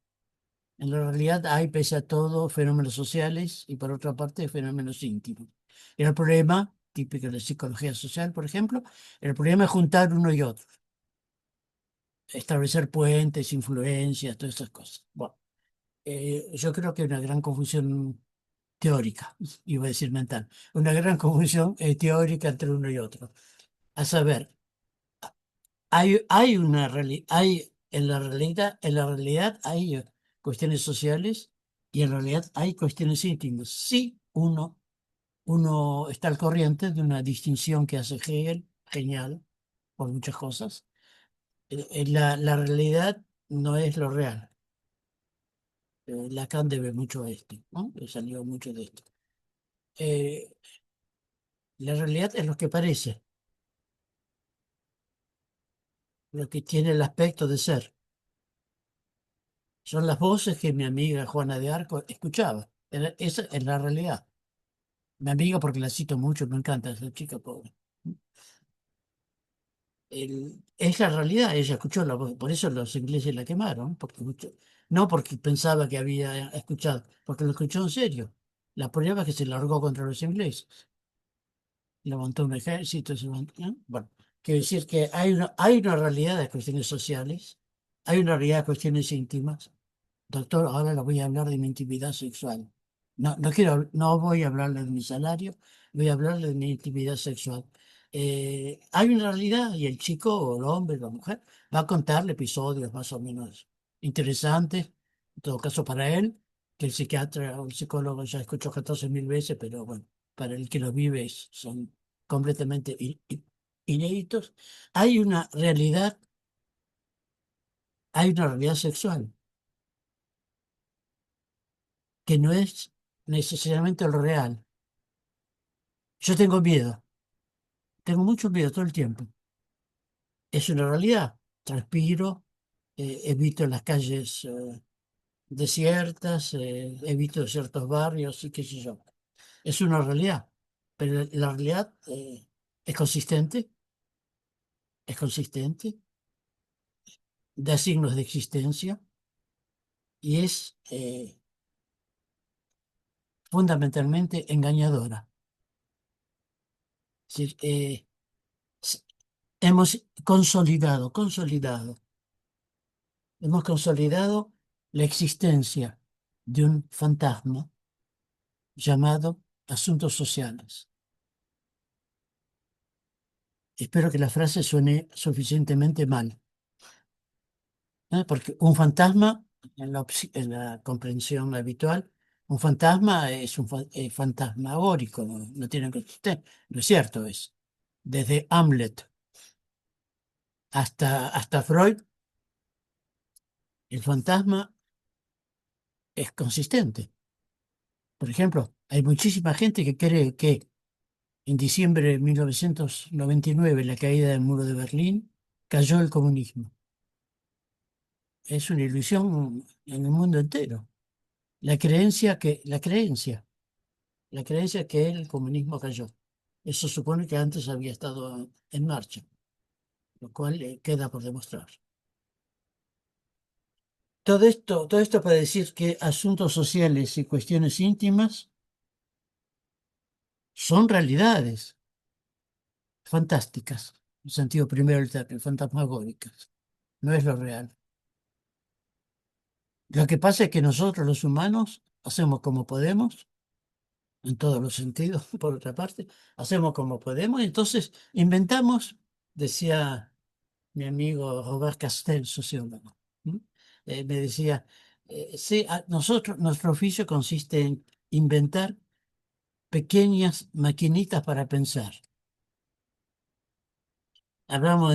en la realidad hay, pese a todo, fenómenos sociales y por otra parte fenómenos íntimos. Y el problema, típico de la psicología social, por ejemplo, el problema es juntar uno y otro, establecer puentes, influencias, todas esas cosas. Bueno, yo creo que hay una gran confusión teórica, iba a decir mental, una gran confusión teórica entre uno y otro. A saber, hay en la realidad hay cuestiones sociales y en realidad hay cuestiones íntimas. Sí, uno está al corriente de una distinción que hace Hegel, genial, por muchas cosas. La realidad no es lo real. Lacan debe mucho a esto, ¿no? Le salió mucho de esto. Eh, la realidad es lo que parece, lo que tiene el aspecto de ser. Son las voces que mi amiga Juana de Arco escuchaba. Esa es la realidad. Mi amiga, porque la cito mucho, me encanta esa chica pobre. Es la realidad, ella escuchó la voz, por eso los ingleses la quemaron, no porque pensaba que había escuchado, porque lo escuchó en serio. La prueba es que se largó contra los ingleses, levantó un ejército, ¿no? Bueno, quiero decir que hay una realidad de cuestiones sociales, hay una realidad de cuestiones íntimas. Doctor, ahora le voy a hablar de mi intimidad sexual. No voy a hablarle de mi salario, voy a hablarle de mi intimidad sexual. hay una realidad y el chico o el hombre o la mujer va a contarle episodios más o menos interesantes, en todo caso para él, que el psiquiatra o el psicólogo ya escuchó 14.000 veces, pero bueno, para el que los vive son completamente inéditos. Hay una realidad, hay una realidad sexual que no es necesariamente lo real. Yo tengo mucho miedo todo el tiempo. Es una realidad. Transpiro, evito las calles desiertas, evito ciertos barrios y qué sé yo. Es una realidad, pero la realidad es consistente, es consistente, da signos de existencia y es fundamentalmente engañadora. Es decir, s- hemos hemos consolidado la existencia de un fantasma llamado asuntos sociales. Espero que la frase suene suficientemente mal, ¿eh? Porque un fantasma, en la comprensión habitual, un fantasma es un fantasmagórico, no tiene consistencia. No es cierto eso. Desde Hamlet hasta Freud, el fantasma es consistente. Por ejemplo, hay muchísima gente que cree que en diciembre de 1999, la caída del muro de Berlín, cayó el comunismo. Es una ilusión en el mundo entero. La creencia que el comunismo cayó. Eso supone que antes había estado en marcha, lo cual queda por demostrar. Todo esto para decir que asuntos sociales y cuestiones íntimas son realidades fantásticas, en sentido primero del término, fantasmagóricas. No es lo real. Lo que pasa es que nosotros los humanos hacemos como podemos, en todos los sentidos, por otra parte, hacemos como podemos y entonces inventamos, decía mi amigo Robert Castel, sociólogo, ¿m? Me decía, sí, nuestro oficio consiste en inventar pequeñas maquinitas para pensar. Hablamos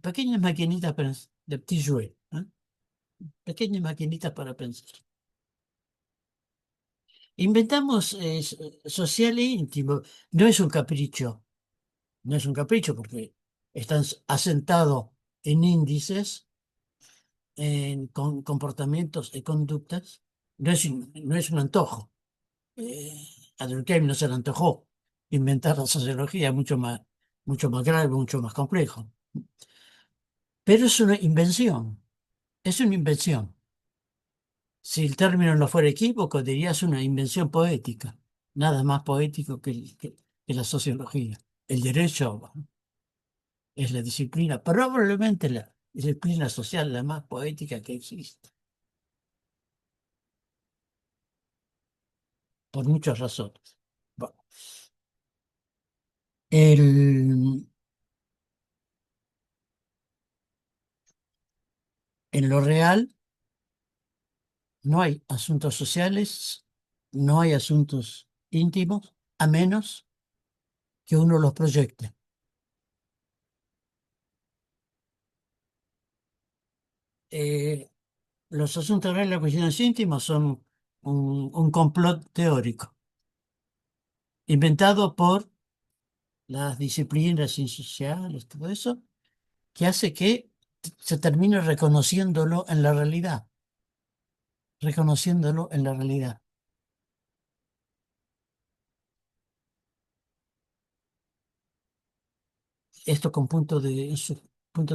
pequeñas maquinitas de petit jouet, ¿eh? Pequeñas maquinitas para pensar. Inventamos social e íntimo. No es un capricho, no es un capricho porque están asentados en índices, con comportamientos y conductas. No es un antojo. Eh, a Durkheim no se le antojó inventar la sociología, mucho más grave, mucho más complejo. Pero es una invención, es una invención. Si el término no fuera equívoco, dirías una invención poética. Nada más poético que la sociología. El derecho es la disciplina, probablemente la disciplina social la más poética que existe, por muchas razones. Bueno, el- en lo real no hay asuntos sociales, no hay asuntos íntimos, a menos que uno los proyecte. Eh, los asuntos reales, las cuestiones íntimas son un complot teórico inventado por las disciplinas sociales, todo eso, que hace que se termine reconociéndolo en la realidad. Esto con punto de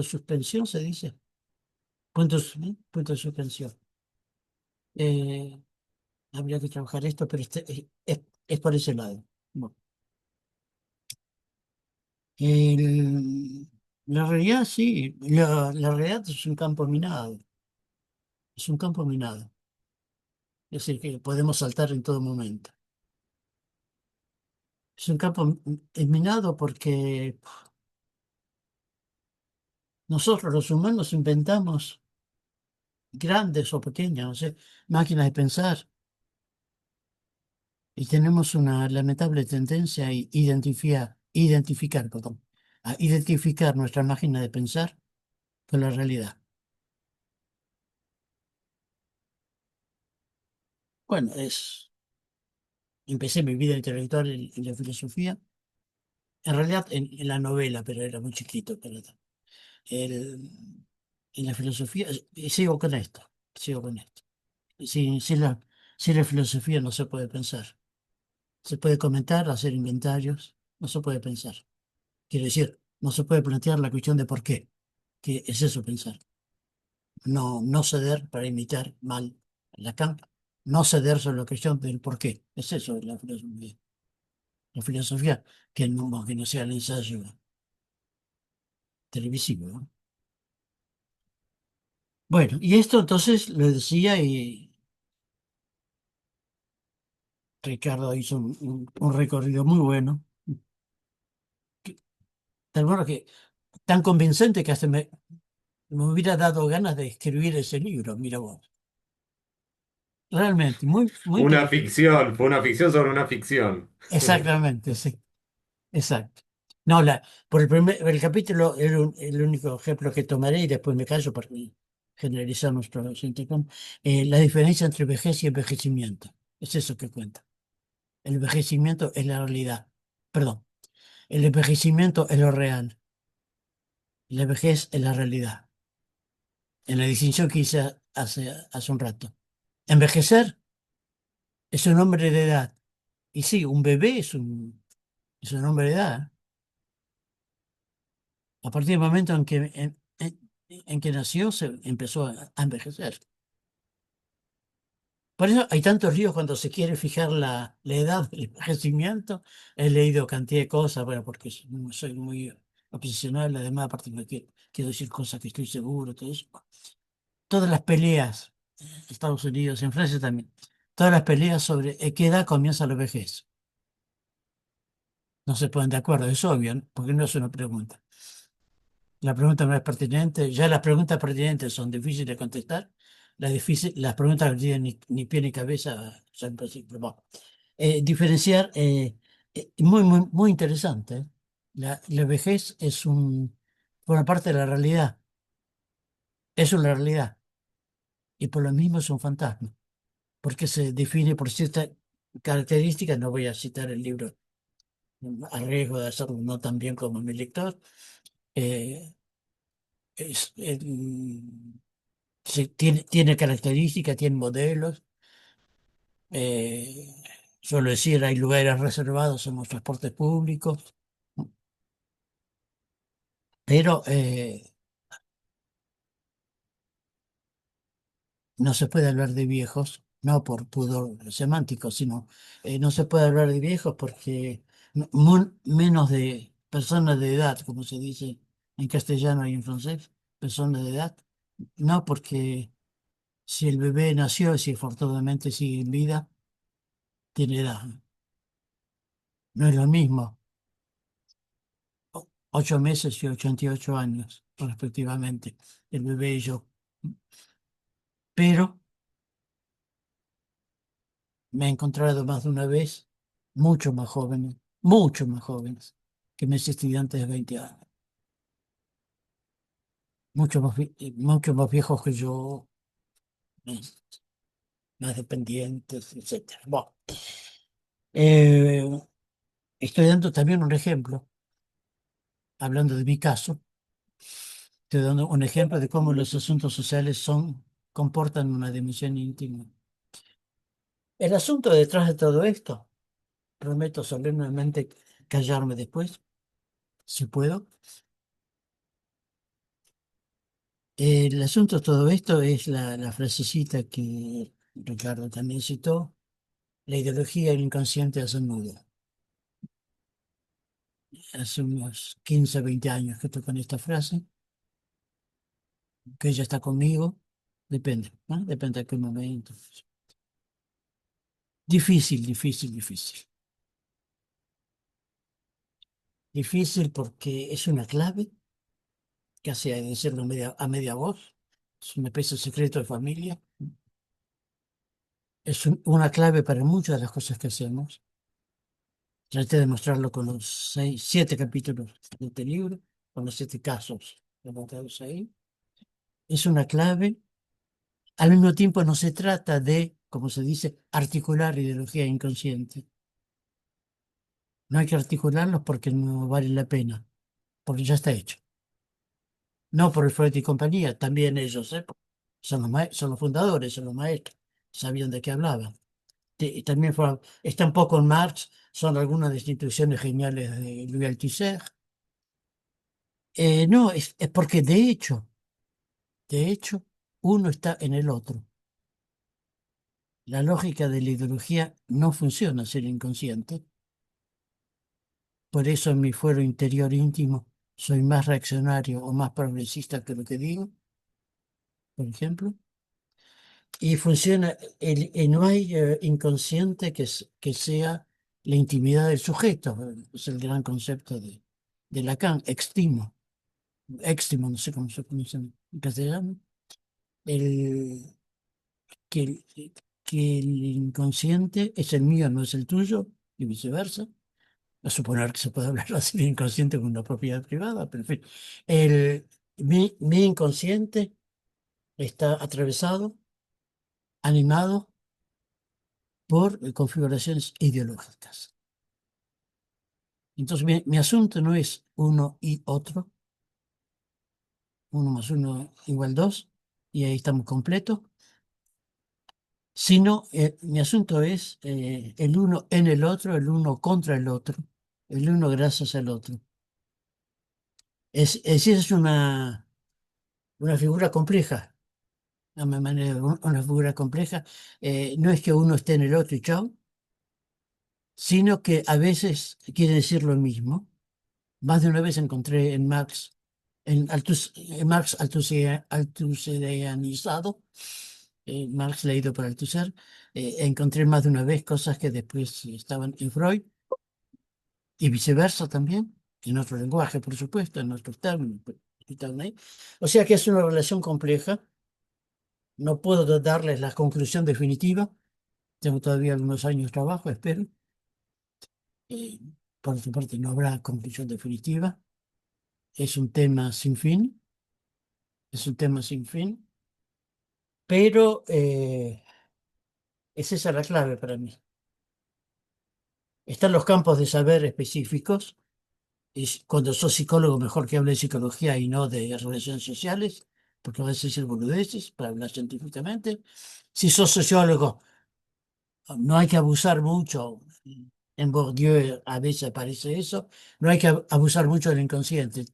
suspensión se dice, punto de suspensión. Eh, Habría que trabajar esto, pero es por ese lado. Bueno, la realidad sí, la realidad es un campo minado, es un campo minado, es decir, que podemos saltar en todo momento. Es un campo minado porque nosotros los humanos inventamos grandes o pequeñas, no sé, máquinas de pensar y tenemos una lamentable tendencia a a identificar nuestra máquina de pensar con la realidad. Bueno, empecé mi vida intelectual en la filosofía, en realidad en la novela, pero era muy chiquito, pero el- en la filosofía, y sigo con esto. Sin la filosofía no se puede pensar. Se puede comentar, hacer inventarios, no se puede pensar. Quiere decir, no se puede plantear la cuestión de por qué, que es eso pensar. No, no ceder para imitar mal a Lacan, no ceder sobre la cuestión del por qué. Es eso la filosofía. La filosofía que no sea el ensayo televisivo, ¿no? Bueno, y esto entonces lo decía y Ricardo hizo un recorrido muy bueno, tan bueno que, tan convincente que hasta me hubiera dado ganas de escribir ese libro, mira vos. Realmente, muy, muy interesante. Fue una ficción sobre una ficción. Exactamente, sí, exacto. No, por el capítulo, el único ejemplo que tomaré y después me callo para generalizar nuestro intercambio, la diferencia entre vejez y envejecimiento. Es eso que cuenta. El envejecimiento es la realidad. Perdón, el envejecimiento es lo real. La vejez es la realidad. En la distinción que hice hace un rato. Envejecer es un hombre de edad. Y sí, un bebé es un hombre de edad. A partir del momento en que nació, se empezó a envejecer. Por eso hay tantos líos cuando se quiere fijar la edad del envejecimiento. He leído cantidad de cosas, bueno, porque soy muy obsesional, además, aparte me quiero decir cosas que estoy seguro, todo eso. Todas las peleas, en Estados Unidos, en Francia también, todas las peleas sobre qué edad comienza la vejez. No se ponen de acuerdo, es obvio, ¿no? Porque no es una pregunta. La pregunta no es pertinente. Ya las preguntas pertinentes son difíciles de contestar. Las preguntas que no tienen ni pie ni cabeza son imposibles. Bueno, diferenciar, muy, muy, muy interesante. ¿Eh? La vejez forma parte de la realidad. Es una realidad. Y por lo mismo es un fantasma. Porque se define por ciertas características. No voy a citar el libro a riesgo de hacerlo no tan bien como mi lector. Eh, es, eh, sí, tiene características, tiene modelos. eh, Suelo decir, hay lugares reservados en los transportes públicos, pero no se puede hablar de viejos, no por pudor semántico, sino no se puede hablar de viejos porque menos de personas de edad, como se dice en castellano y en francés, personas de edad, no porque si el bebé nació, si afortunadamente sigue en vida, tiene edad. No es lo mismo 8 meses y 88 años, respectivamente, el bebé y yo. Pero me he encontrado más de una vez mucho más jóvenes que mis estudiantes de 20 años, mucho más viejos que yo, más, más dependientes, etcétera. Bueno, eh, estoy dando también un ejemplo, hablando de mi caso, estoy dando un ejemplo de cómo los asuntos sociales comportan una dimensión íntima. El asunto detrás de todo esto, prometo solemnemente callarme después, si puedo. El asunto de todo esto es la frasecita que Ricardo también citó, la ideología y el inconsciente hacen nudo. Hace unos 15 20 años que estoy con esta frase, que ella está conmigo, depende, ¿no? Depende de qué momento. Difícil, difícil, difícil. Difícil porque es una clave, casi hay que decirlo a media voz. Es una especie de secreto de familia. Es una clave para muchas de las cosas que hacemos. Traté de mostrarlo con los 7 capítulos de este libro, con los 7 casos relatados ahí. Es una clave. Al mismo tiempo no se trata de, como se dice, articular ideología inconsciente. No hay que articularlos porque no vale la pena, porque ya está hecho. No por el Freud y compañía, también ellos, ¿eh? Son los fundadores, son los maestros, sabían de qué hablaban. Y también está un poco en Marx, son algunas de las instituciones geniales de Louis Althusser. No, es porque de hecho, uno está en el otro. La lógica de la ideología no funciona sin el inconsciente. Por eso en mi fuero interior íntimo soy más reaccionario o más progresista que lo que digo, por ejemplo. Y funciona, no hay inconsciente que sea la intimidad del sujeto. Es el gran concepto de Lacan, extimo, no sé cómo se pronuncia en castellano. El, que, que el inconsciente es el mío, no es el tuyo, y viceversa. A suponer que se puede hablar así de inconsciente con una propiedad privada, pero en fin. Mi inconsciente está atravesado, animado por configuraciones ideológicas. Entonces, mi asunto no es uno y otro, 1 más 1 = 2, y ahí estamos completos, sino mi asunto es el uno en el otro, el uno contra el otro, el uno gracias al otro. Es una figura compleja, a mi manera, una figura compleja. No es que uno esté en el otro y chao, sino que a veces quiere decir lo mismo. Más de una vez encontré en Marx, en Marx althusserianizado, Marx leído por Althusser, encontré más de una vez cosas que después estaban en Freud y viceversa también, en otro lenguaje, por supuesto, en otros términos, pero estaban ahí. O sea que es una relación compleja. No puedo darles la conclusión definitiva. Tengo todavía algunos años de trabajo, espero. Eh, por otra parte, no habrá conclusión definitiva. Es un tema sin fin, es un tema sin fin, pero es esa la clave para mí. Están los campos de saber específicos, y cuando sos psicólogo mejor que hable de psicología y no de relaciones sociales, porque vas a decir boludeces para hablar científicamente. Si sos sociólogo, no hay que abusar mucho. En Bourdieu a veces aparece eso. No hay que abusar mucho del inconsciente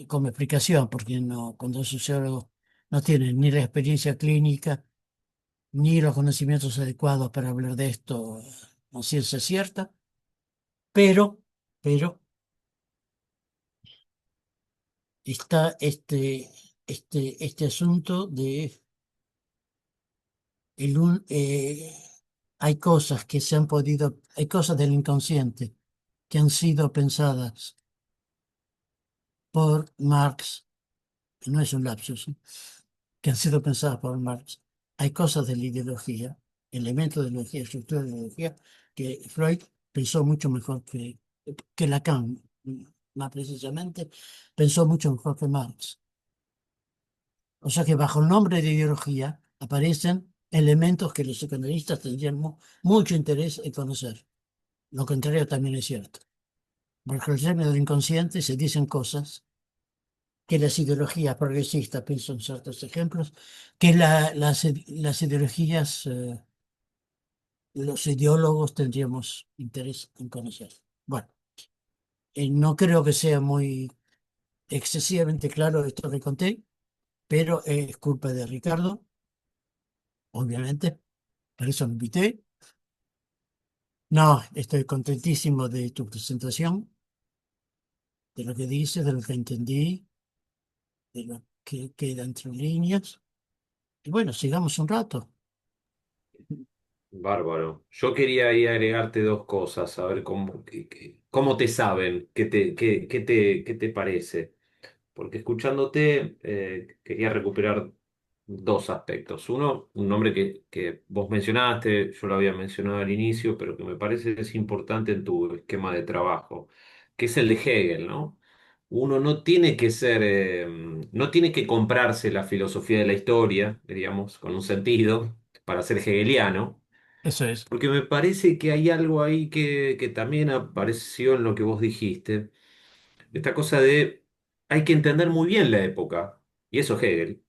como explicación, porque no, cuando un sociólogo no tiene ni la experiencia clínica ni los conocimientos adecuados para hablar de esto con ciencia cierta, pero, pero está este asunto de hay cosas que se han podido, hay cosas del inconsciente que han sido pensadas por Marx, no es un lapsus, ¿eh? Que han sido pensadas por Marx. Hay cosas de la ideología, elementos de la ideología, estructura de la ideología, que Freud pensó mucho mejor que Lacan, más precisamente, pensó mucho mejor que Marx. O sea que bajo el nombre de ideología aparecen elementos que los psicoanalistas tendrían mucho interés en conocer. Lo contrario también es cierto. Bajo el término del inconsciente se dicen cosas que las ideologías progresistas, pienso en ciertos ejemplos, que las ideologías, los ideólogos tendríamos interés en conocer. Bueno, no creo que sea muy excesivamente claro esto que conté, pero es culpa de Ricardo, obviamente, por eso me invité. No, estoy contentísimo de tu presentación, de lo que dices, de lo que entendí, de lo que queda entre líneas. Y bueno, sigamos un rato. Bárbaro. Yo quería ahí agregarte dos cosas, a ver cómo te saben, qué te parece. Porque escuchándote quería recuperar dos aspectos. Uno, un nombre que vos mencionaste, yo lo había mencionado al inicio, pero que me parece es importante en tu esquema de trabajo, que es el de Hegel, ¿no? Uno no tiene que ser, no tiene que comprarse la filosofía de la historia, diríamos, con un sentido, para ser hegeliano, Eso es. porque me parece que hay algo ahí que también apareció en lo que vos dijiste, esta cosa de hay que entender muy bien la época, y eso es Hegel,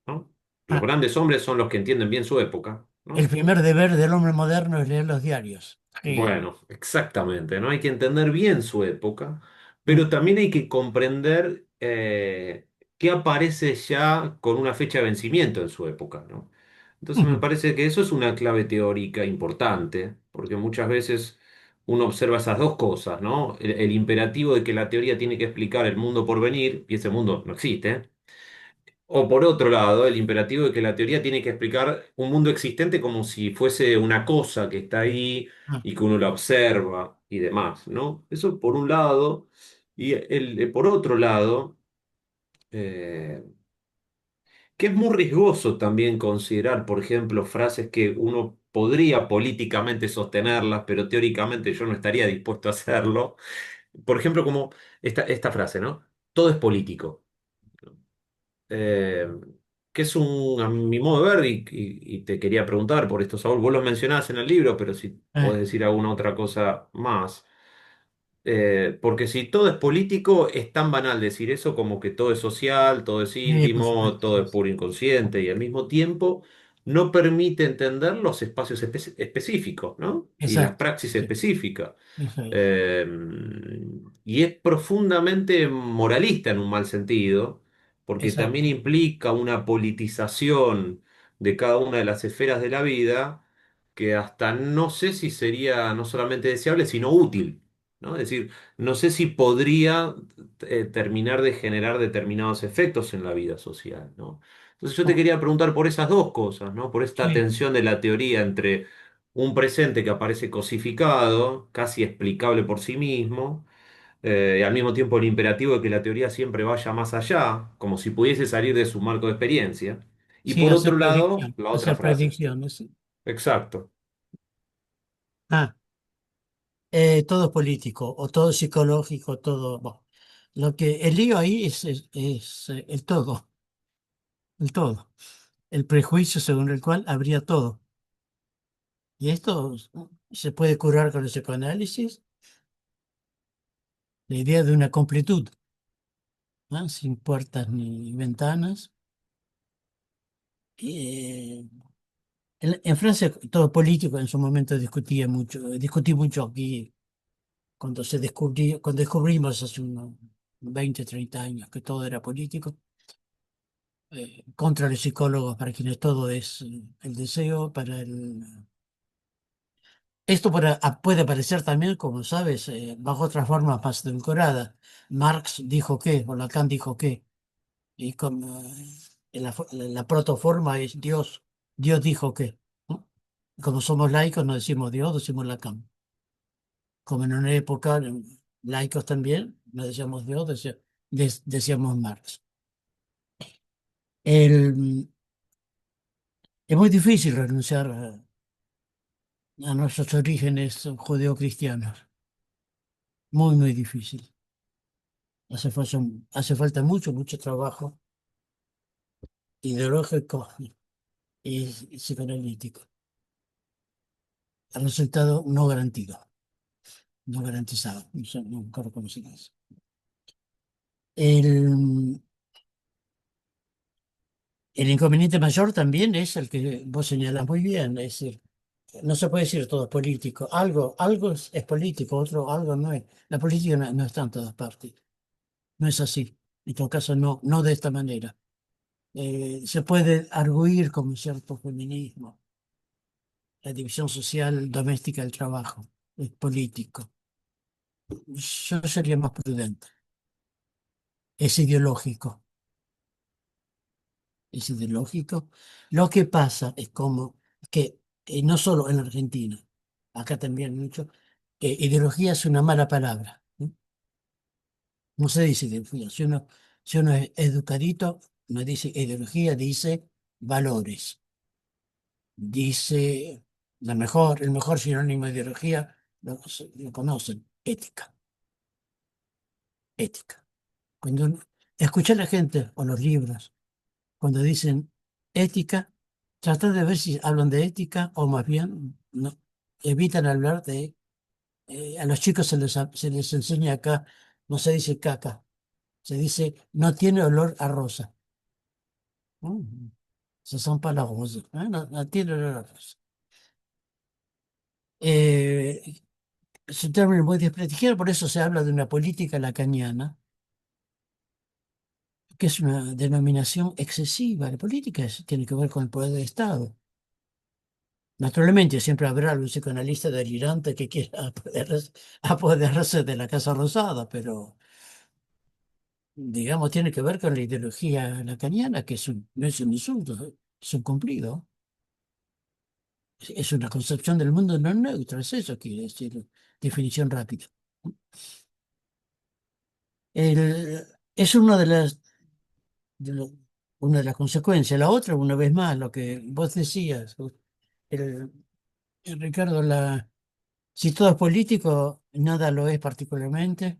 ¿no? Los Ah, grandes hombres son los que entienden bien su época, el ¿no? primer deber del hombre moderno es leer los diarios. Hegel. Bueno, exactamente, ¿no? Hay que entender bien su época, pero Mm, también hay que comprender qué aparece ya con una fecha de vencimiento en su época, ¿no? Entonces me ujú, parece que eso es una clave teórica importante, porque muchas veces uno observa esas dos cosas, ¿no? El imperativo de que la teoría tiene que explicar el mundo por venir, y ese mundo no existe. O por otro lado, el imperativo de que la teoría tiene que explicar un mundo existente como si fuese una cosa que está ahí ah, y que uno la observa y demás, ¿no? Eso por un lado. Y por otro lado, eh, que es muy riesgoso también considerar, por ejemplo, frases que uno podría políticamente sostenerlas, pero teóricamente yo no estaría dispuesto a hacerlo. Por ejemplo, como esta frase, ¿no? Todo es político. eh, que es a mi modo de ver, y te quería preguntar por esto, Saúl, vos lo mencionás en el libro, pero si eh, podés decir alguna otra cosa más. Porque si todo es político, es tan banal decir eso como que todo es social, todo es por íntimo, supuesto. todo es puro inconsciente y al mismo tiempo no permite entender los espacios específicos, ¿no? Y las Exacto. praxis Sí, específicas. eso es. Eh, y es profundamente moralista en un mal sentido, porque también Exacto. implica una politización de cada una de las esferas de la vida que hasta no sé si sería no solamente deseable, sino útil, ¿no? Es decir, no sé si podría terminar de generar determinados efectos en la vida social, ¿no? Entonces yo te Oh, quería preguntar por esas dos cosas, ¿no? Por esta sí, tensión de la teoría entre un presente que aparece cosificado, casi explicable por sí mismo, y al mismo tiempo el imperativo de que la teoría siempre vaya más allá, como si pudiese salir de su marco de experiencia, y sí, por otro lado, la otra hacer frase. predicciones. Exacto. Ah, todo es político o todo es psicológico, todo. Bueno, lo que el lío ahí es el todo, el prejuicio según el cual habría todo. Y esto se puede curar con el psicoanálisis, la idea de una completud, ¿no? Sin puertas ni ventanas. Eh, en Francia todo político en su momento discutí mucho aquí cuando descubrimos hace unos 20 30 años que todo era político, contra los psicólogos para quienes todo es el deseo, Esto puede aparecer también, como sabes, bajo otras formas más edulcoradas. Marx dijo que, o Lacan dijo que, y como en la protoforma es Dios, Dios dijo que, ¿no? Como somos laicos no decimos Dios, decimos Lacan. Como en una época, laicos también, no decíamos Dios, decíamos Marx. El, es muy difícil renunciar a nuestros orígenes judeocristianos, muy, muy difícil. Hace falta mucho, mucho trabajo ideológico y psicoanalítico. El resultado no garantido, no garantizado. No sé, no recuerdo cómo se dice. El, el inconveniente mayor también es el que vos señalás muy bien, es decir, no se puede decir todo es político. Algo es político, otro algo no es. La política no está en todas partes, no es así. En todo caso, no de esta manera. Se puede arguir como cierto feminismo. La división social doméstica del trabajo es político. Yo sería más prudente. Es ideológico. Es ideológico. Lo que pasa es como que no solo en Argentina, acá también mucho, ideología es una mala palabra. ¿No? No se dice ideología. Si uno es educadito, no dice ideología, dice valores. Dice el mejor sinónimo de ideología, lo conocen, ética, ética. Escuchar a la gente o los libros, cuando dicen ética, tratar de ver si hablan de ética o más bien no, evitan hablar de. A los chicos se les enseña acá, no se dice caca, se dice no tiene olor a rosa. Mm, Esas son palabras, ¿eh? No, no tiene olor a rosa. Eh, es un término muy desprestigiado, por eso se habla de una política lacaniana, que es una denominación excesiva. La política tiene que ver con el poder del Estado. Naturalmente, siempre habrá algún psicoanalista delirante que quiera apoderarse de la Casa Rosada, pero digamos, tiene que ver con la ideología lacaniana, que no es un insulto, es un cumplido. Es una concepción del mundo no neutra, es eso, quiere decir, definición rápida. Es de lo- una de las consecuencias. La otra, una vez más, lo que vos decías, el- Ricardo, si todo es político, nada lo es particularmente.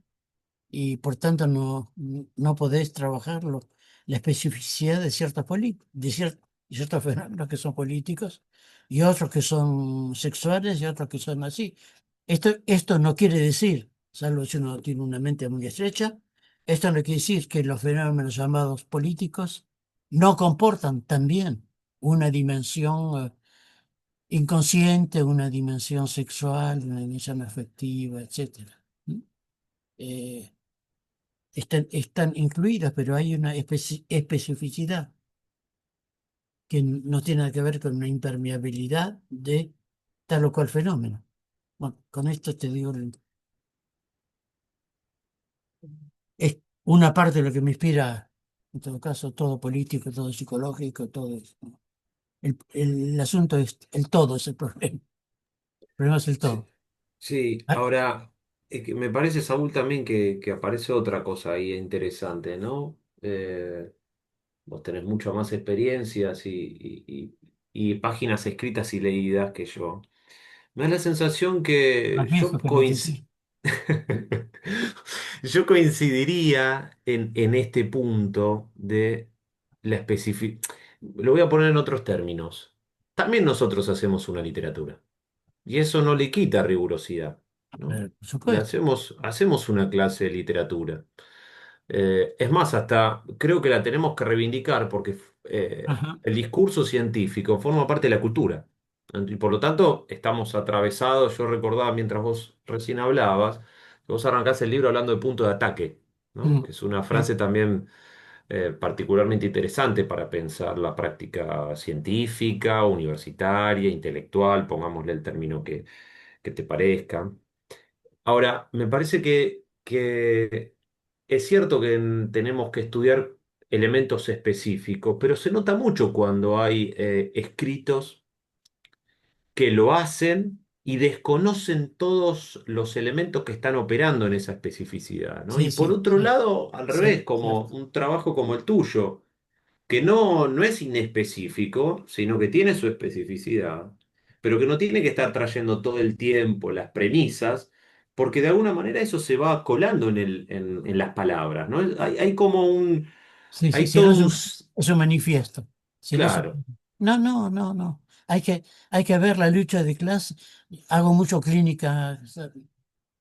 Y por tanto no podés trabajarlo, la especificidad de ciertos fenómenos que son políticos y otros que son sexuales y otros que son así. Esto no quiere decir, salvo si uno tiene una mente muy estrecha, esto no quiere decir que los fenómenos llamados políticos no comportan también una dimensión inconsciente, una dimensión sexual, una dimensión afectiva, etcétera. ¿Mm? Eh, están incluidas, pero hay una especificidad que no tiene nada que ver con una impermeabilidad de tal o cual fenómeno. Bueno, con esto te digo, es una parte de lo que me inspira, en todo caso, todo político, todo psicológico, todo eso. El asunto es, el todo es el problema. El problema es el Sí, todo. sí. Ah, Ahora, que me parece, Saúl, también que aparece otra cosa ahí interesante, ¿no? Vos tenés mucho más experiencias y páginas escritas y leídas que yo. Me da la sensación que más viejo que Matisse. yo coincidiría en este punto de la especificidad. Lo voy a poner en otros términos. También nosotros hacemos una literatura y eso no le quita rigurosidad, ¿no? Por supuesto. Hacemos una clase de literatura. Es más, hasta creo que la tenemos que reivindicar porque Ajá. el discurso científico forma parte de la cultura. Y por lo tanto, estamos atravesados. Yo recordaba mientras vos recién hablabas, que vos arrancás el libro hablando de punto de ataque, ¿no? Mm, Que es una sí, frase también particularmente interesante para pensar la práctica científica, universitaria, intelectual, pongámosle el término que te parezca. Ahora, me parece que es cierto que tenemos que estudiar elementos específicos, pero se nota mucho cuando hay escritos que lo hacen y desconocen todos los elementos que están operando en esa especificidad, ¿no? Y sí, por sí, otro sí, lado, al revés, como cierto. un trabajo como el tuyo que no es inespecífico, sino que tiene su especificidad, pero que no tiene que estar trayendo todo el tiempo las premisas, porque de alguna manera eso se va colando en las palabras, ¿no? Hay como Sí, sí, hay si no todo es un manifiesto. Si no es claro, no, no, no, no. Hay que ver la lucha de clase. Hago mucho clínica,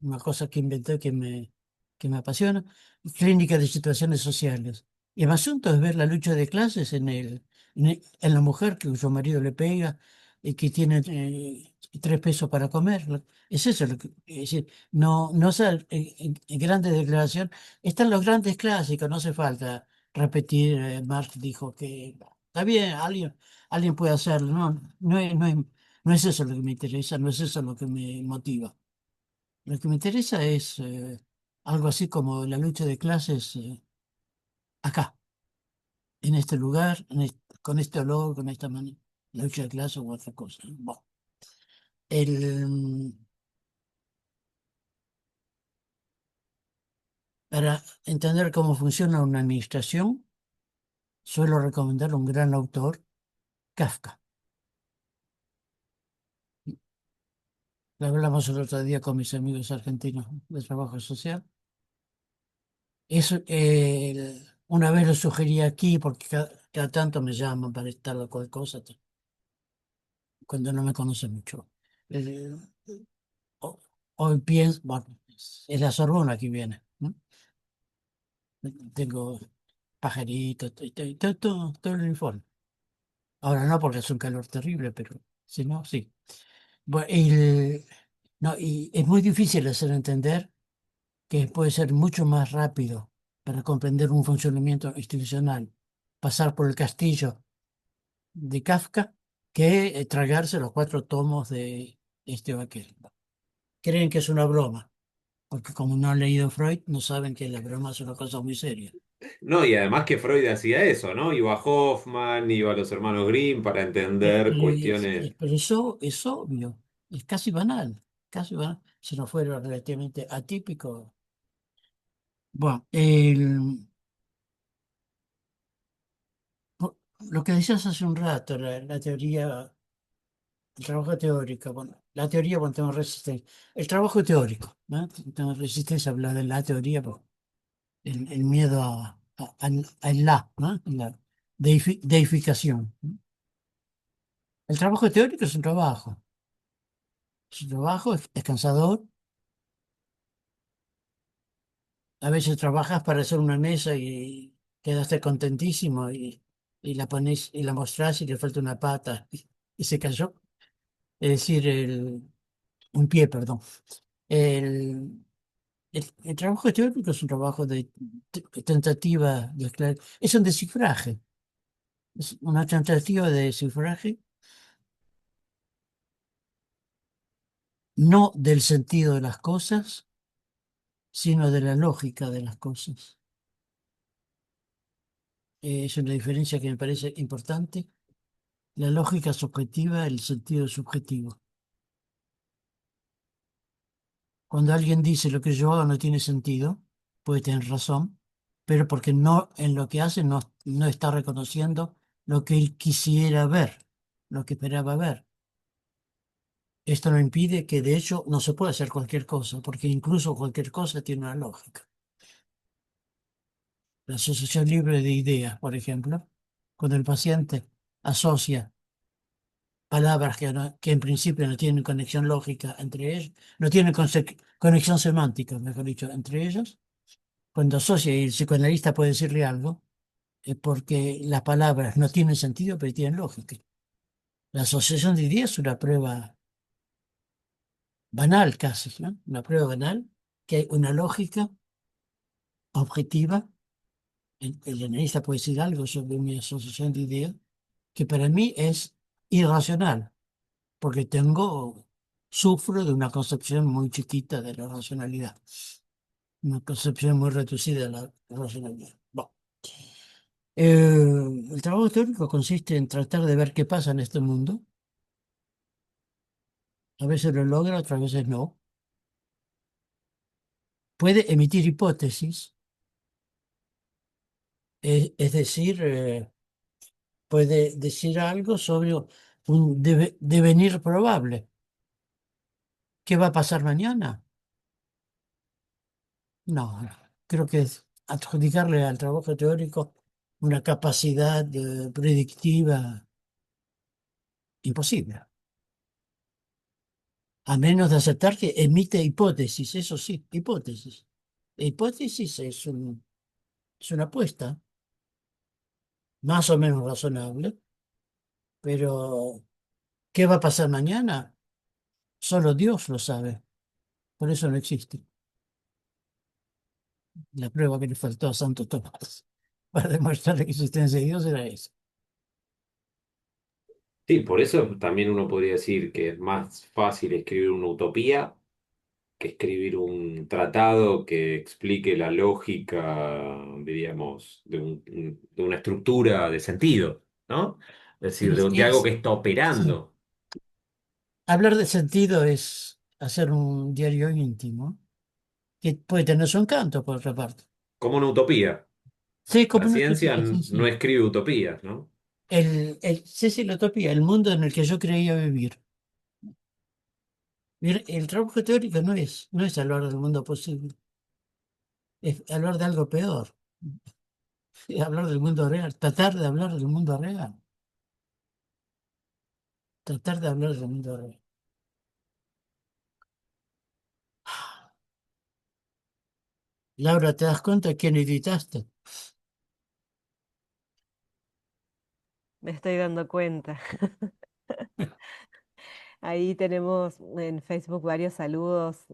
una cosa que inventé que me apasiona, clínica de situaciones sociales. Y el asunto es ver la lucha de clases en la mujer que cuyo marido le pega y que tiene 3 pesos para comer. Es eso es decir, no ser en grandes declaraciones. Están los grandes clásicos, no hace falta repetir. Marx dijo que está bien, alguien puede hacerlo. No es eso lo que me interesa, no es eso lo que me motiva. Lo que me interesa es algo así como la lucha de clases acá, en este lugar, con este olor, con esta manera. La lucha de clases u otra cosa. Bueno, El, para entender cómo funciona una administración, suelo recomendar un gran autor, Kafka. Lo hablamos el otro día con mis amigos argentinos de trabajo social. Eso, una vez lo sugerí aquí porque cada tanto me llaman para estar o cual cosa, cuando no me conocen mucho. Eh, ho- Hoy pienso, bueno, es la Sorbona que viene, ¿no? Tengo pajaritos, todo el uniforme. Ahora no, porque es un calor terrible, pero si no, sí. Bueno, no, y es muy difícil hacer entender que puede ser mucho más rápido para comprender un funcionamiento institucional, pasar por el castillo de Kafka, que tragarse los 4 tomos de este o aquel. Creen que es una broma, porque como no han leído Freud, no saben que la broma es una cosa muy seria. No, y además que Freud hacía eso, ¿no? Iba a Hoffman, iba a los hermanos Grimm para entender cuestiones. Pero eso es obvio, es casi banal, si no fuera relativamente atípico. Bueno, lo que decías hace un rato, la teoría, el trabajo teórico, bueno, la teoría, bueno, tengo resistencia. El trabajo teórico, ¿no? Tengo resistencia a hablar de la teoría, por el miedo al la, ¿no? La deificación, ¿no? El trabajo teórico es un trabajo, es cansador. A veces trabajas para hacer una mesa y quedaste contentísimo y la pones y la mostrás y le falta una pata y se cayó. Es decir, un pie, perdón. El, el trabajo teórico es un trabajo de tentativa de es un descifraje, es una tentativa de descifraje, no del sentido de las cosas, sino de la lógica de las cosas. Es una diferencia que me parece importante. La lógica subjetiva, el sentido subjetivo. Cuando alguien dice lo que yo hago no tiene sentido, puede tener razón, pero porque no en lo que hace no está reconociendo lo que él quisiera ver, lo que esperaba ver. Esto no impide que de hecho no se pueda hacer cualquier cosa, porque incluso cualquier cosa tiene una lógica. La asociación libre de ideas, por ejemplo, cuando el paciente asocia palabras que en principio no tienen conexión lógica entre ellas, no tienen conexión semántica, mejor dicho, entre ellas. Cuando asocia y el psicoanalista puede decirle algo, es porque las palabras no tienen sentido, pero tienen lógica. La asociación de ideas es una prueba banal casi, ¿no? Una prueba banal, que hay una lógica objetiva. El analista puede decir algo sobre mi asociación de ideas, que para mí es irracional, porque sufro de una concepción muy chiquita de la racionalidad, una concepción muy reducida de la racionalidad. Bueno, el trabajo teórico consiste en tratar de ver qué pasa en este mundo. A veces lo logra, otras veces no. Puede emitir hipótesis, es decir, puede decir algo sobre un devenir probable. ¿Qué va a pasar mañana? No, no. Creo que es adjudicarle al trabajo teórico una capacidad predictiva imposible, a menos de aceptar que emite hipótesis, eso sí, hipótesis. Hipótesis es una apuesta más o menos razonable, pero ¿qué va a pasar mañana? Solo Dios lo sabe, por eso no existe. La prueba que le faltó a Santo Tomás para demostrar la existencia de Dios era esa. Sí, por eso también uno podría decir que es más fácil escribir una utopía que escribir un tratado que explique la lógica, diríamos, de una estructura de sentido, ¿no? Es decir, Pero de algo que está sí. operando. hablar de sentido es hacer un diario íntimo, que puede tener su encanto, por otra parte. Como una utopía. Sí, La como una ciencia utopía, sí, no sí. escribe utopías, ¿no? Sí, sí, la utopía, el mundo en el que yo creía vivir. El trabajo teórico no es hablar del mundo posible, es hablar de algo peor, es hablar del mundo real, tratar de hablar del mundo real, tratar de hablar del mundo real. Laura, ¿te das cuenta quién editaste? Me estoy dando cuenta. Ahí tenemos en Facebook varios saludos,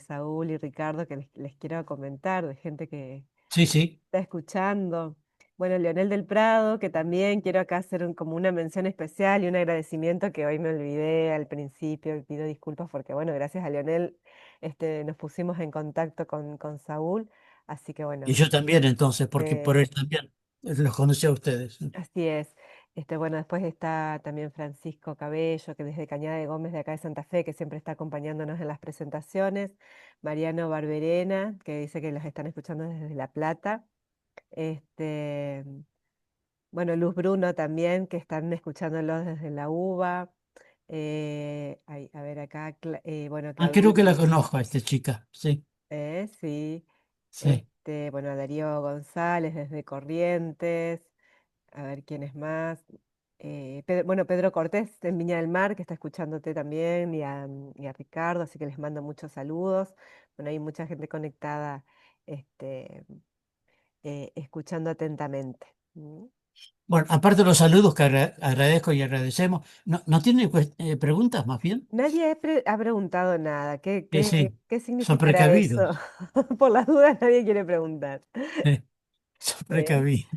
Saúl y Ricardo, que les quiero comentar, de gente que Sí, sí. está escuchando. Bueno, Leonel del Prado, que también quiero acá hacer como una mención especial y un agradecimiento que hoy me olvidé al principio y pido disculpas porque, bueno, gracias a Leonel nos pusimos en contacto con Saúl, así que Y bueno, yo también entonces, porque por eh, él también los conocí a ustedes. así es. Bueno, después está también Francisco Cabello, que desde Cañada de Gómez, de acá de Santa Fe, que siempre está acompañándonos en las presentaciones. Mariano Barberena, que dice que los están escuchando desde La Plata. Este, bueno, Luz Bruno también, que están escuchándolos desde la UBA. A ver acá, bueno, Ah, creo que la Claudita, conozco a esta chica, sí, sí. sí. Bueno, Darío González desde Corrientes. A ver quién es más. Bueno, Pedro Cortés en Viña del Mar, que está escuchándote también, y a Ricardo, así que les mando muchos saludos. Bueno, hay mucha gente conectada, este, escuchando atentamente. ¿Mm? Bueno, aparte de los saludos que agradezco y agradecemos, ¿no tiene preguntas más bien? Nadie ha preguntado nada. ¿Qué, Sí, qué, sí, qué son significará eso? precavidos, Por las dudas nadie quiere preguntar. son ¿Eh? precavidos.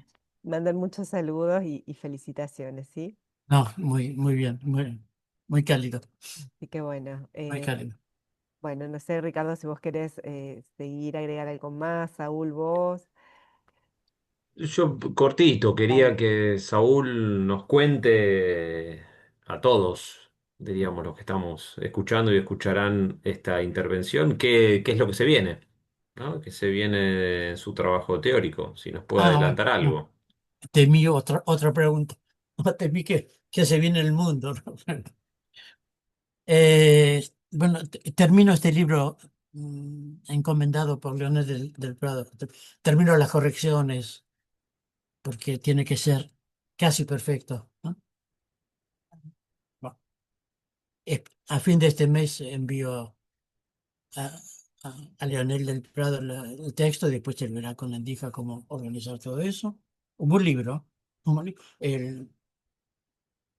Mandan muchos saludos y felicitaciones, ¿sí? No, muy, muy bien, muy cálido, Así que bueno. muy cálido. Bueno, no sé, Ricardo, si vos querés seguir, agregar algo más, Saúl, vos. Yo cortito, quería Dale. que Saúl nos cuente a todos, diríamos, los que estamos escuchando y escucharán esta intervención, qué es lo que se viene, ¿no? ¿Qué se viene en su trabajo teórico? Si nos puede Ah, adelantar no, algo. temí otra pregunta. Temí que se viene el mundo, ¿no? Bueno, termino este libro encomendado por Leonel del Prado. Termino las correcciones porque tiene que ser casi perfecto, ¿no? Bueno, a fin de este mes envío a, a Leonel del Prado el texto y después él verá con la Endija cómo organizar todo eso. Un buen libro.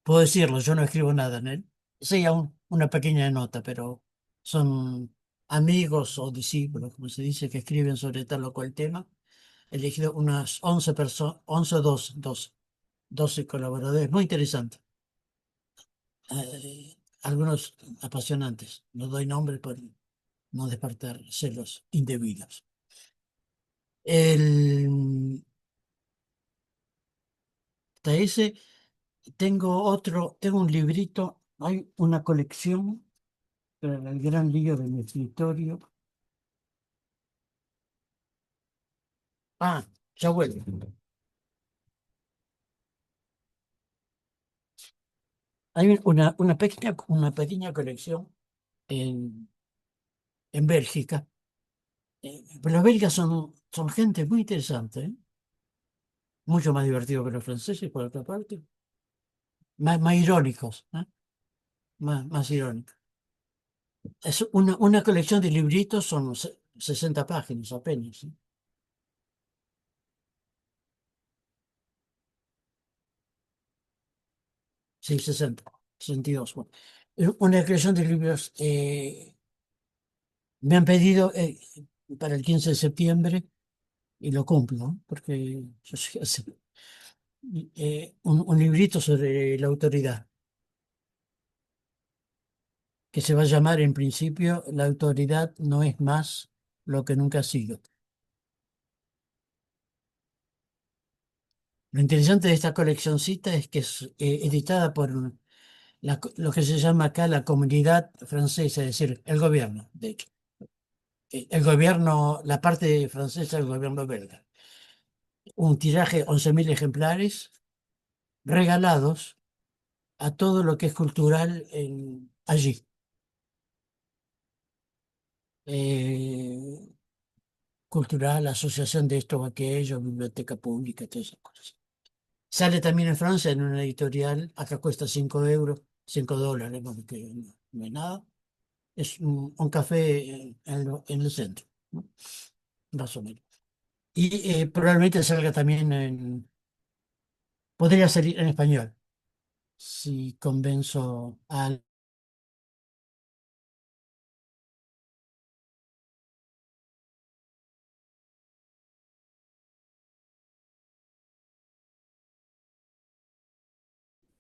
Puedo decirlo, yo no escribo nada en él. Sí, una pequeña nota, pero son amigos o discípulos, como se dice, que escriben sobre tal o cual tema. He elegido unas 11 personas, 11 o 12 colaboradores, muy interesantes. Algunos apasionantes. No doy nombre por no despertar celos indebidos. El ese tengo un librito, hay una colección, pero en el gran lío de mi escritorio. Ah, ya vuelvo. Hay una pequeña colección en, en Bélgica. Pero los belgas son gente muy interesante, ¿eh? Mucho más divertido que los franceses, por otra parte. Más irónicos, ¿eh? Más irónicos. Es una colección de libritos, son 60 páginas apenas, ¿eh? Sí, 60, 62. Bueno. Es una colección de libros. Me han pedido para el 15 de septiembre y lo cumplo, ¿no? Porque yo soy así. Un librito sobre la autoridad, que se va a llamar en principio La autoridad no es más lo que nunca ha sido. Lo interesante de esta coleccioncita es que es editada por lo que se llama acá la comunidad francesa, es decir, el gobierno, de hecho. El gobierno, la parte francesa del gobierno belga. Un tiraje 11.000 ejemplares regalados a todo lo que es cultural allí. Eh, cultural, asociación de esto o aquello, biblioteca pública, todas esas cosas. Sale también en Francia en una editorial, acá cuesta 5 euros, $5, porque no es nada. Es un café en el centro, ¿no? Más o menos. Y probablemente salga también podría salir en español, si convenzo a...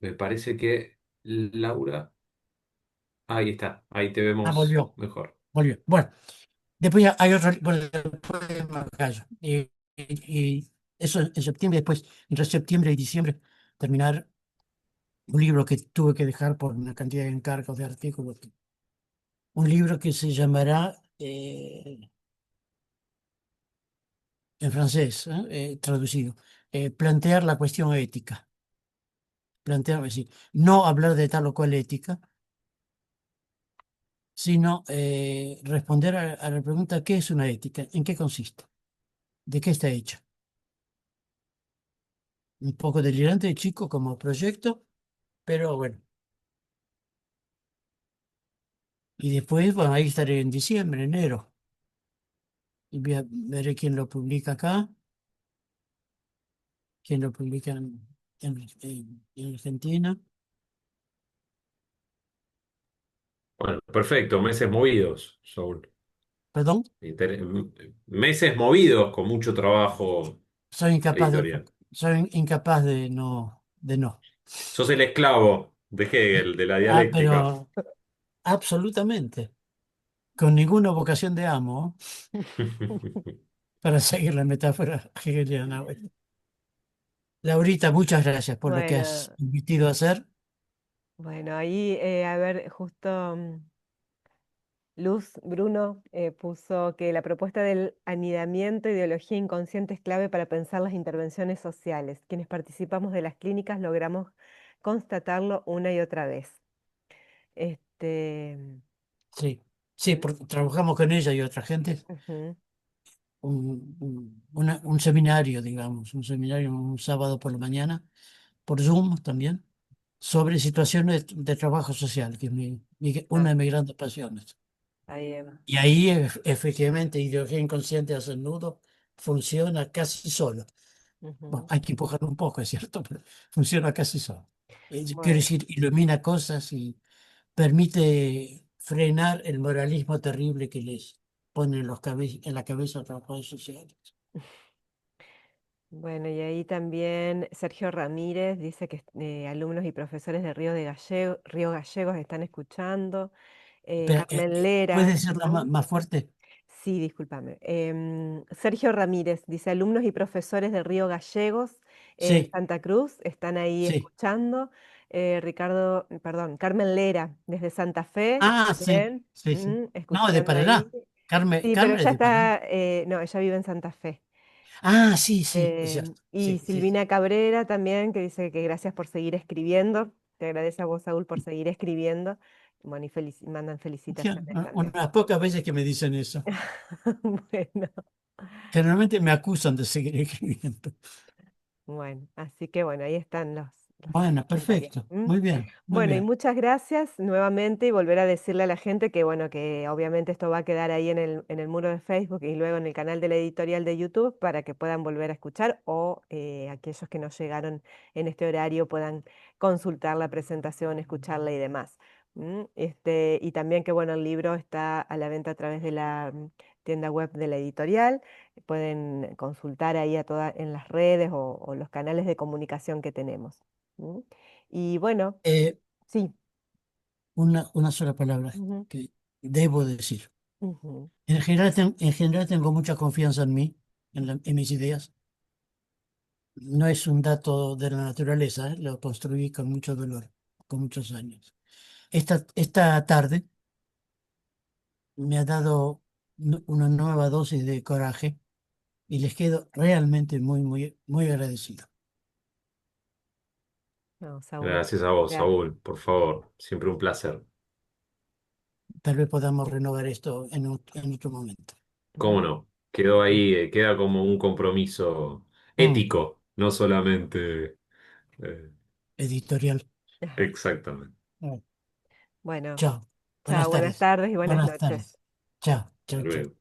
Me parece que Laura, ahí está, ahí te Ah, vemos volvió, mejor. volvió. Bueno, después ya hay otro, bueno, después me callo. Y eso en septiembre, después, entre septiembre y diciembre, terminar un libro que tuve que dejar por una cantidad de encargos de artículos. Un libro que se llamará, en francés, traducido, plantear la cuestión ética. Plantear, es decir, no hablar de tal o cual ética, sino responder a la pregunta: ¿qué es una ética? ¿En qué consiste? ¿De qué está hecha? Un poco delirante, chico, como proyecto, pero bueno. Y después, bueno, ahí estaré en diciembre, enero, y veré quién lo publica acá, quién lo publica en Argentina. Bueno, perfecto, meses movidos, Saúl. Perdón, Meses movidos con mucho trabajo soy incapaz de, editorial. soy incapaz de no. Sos el esclavo de Hegel, de la Ah, dialéctica. pero absolutamente, con ninguna vocación de amo, para seguir la metáfora hegeliana. Laurita, muchas gracias por lo que Bueno, has invitado a hacer. bueno, ahí, a ver, justo Luz Bruno puso que la propuesta del anidamiento e ideología inconsciente es clave para pensar las intervenciones sociales. Quienes participamos de las clínicas logramos constatarlo una y otra vez. Este, Sí, sí, porque trabajamos con ella y otra gente. ujú, Un seminario, digamos, un seminario un sábado por la mañana, por Zoom también, sobre situaciones de trabajo social, que es una ah, de mis grandes pasiones. está bien. Y ahí efectivamente ideología inconsciente hace el nudo, funciona casi solo. Bueno, Ujú. hay que empujarlo un poco, es cierto, pero funciona casi solo. Quiero Bueno, decir, ilumina cosas y permite frenar el moralismo terrible que les pone en la cabeza a los trabajadores sociales. bueno, y ahí también Sergio Ramírez dice que alumnos y profesores de Río Gallegos están escuchando. Espera, Carmen ¿puede Lera. decirla más fuerte? Sí, discúlpame. Sergio Ramírez dice, alumnos y profesores de Río Gallegos, Sí, Santa Cruz, están ahí sí. escuchando. Carmen Lera, desde Santa Fe, Ah, sí, también, sí, sí. No, de escuchando ahí. Paraná. Carmen, Sí, pero Carmen es ella de Paraná. está, no, ella vive en Santa Fe. Ah, sí, sí, es cierto. Y Sí, sí. Silvina Cabrera también, que dice que gracias por seguir escribiendo. Te agradece a vos, Saúl, por seguir escribiendo. Bueno, y mandan Ya, felicitaciones también. unas pocas veces que me dicen eso. Bueno. Generalmente me acusan de seguir escribiendo. Bueno, así que bueno, ahí están los Bueno, comentarios. perfecto. ¿M? Muy bien, muy Bueno, y bien. muchas gracias nuevamente y volver a decirle a la gente que bueno, que obviamente esto va a quedar ahí en el muro de Facebook y luego en el canal de la editorial de YouTube para que puedan volver a escuchar o aquellos que no llegaron en este horario puedan consultar la presentación, escucharla y demás. Y también que bueno, el libro está a la venta a través de la tienda web de la editorial. Pueden consultar ahí en las redes o los canales de comunicación que tenemos. ¿Mm? Y bueno, Eh, sí. una sola palabra Ujú, que debo decir. ujú, En general tengo mucha confianza en mí, en mis ideas. No es un dato de la naturaleza, lo construí con mucho dolor. conozco muchos años. Esta tarde me ha dado una nueva dosis de coraje y les quedo realmente muy, muy, muy agradecido. No, Saúl, Gracias a vos, gracias. Saúl, por favor, siempre un placer. Tal vez podamos renovar esto en otro momento. ¿Cómo no? Quedó ahí, queda como un compromiso Mm, ético, no solamente... eh, editorial. exactamente. Mm. Bueno, Chao. chao, Buenas buenas tardes. tardes y buenas Buenas noches. tardes. Chao. Hasta Chao, chao. luego.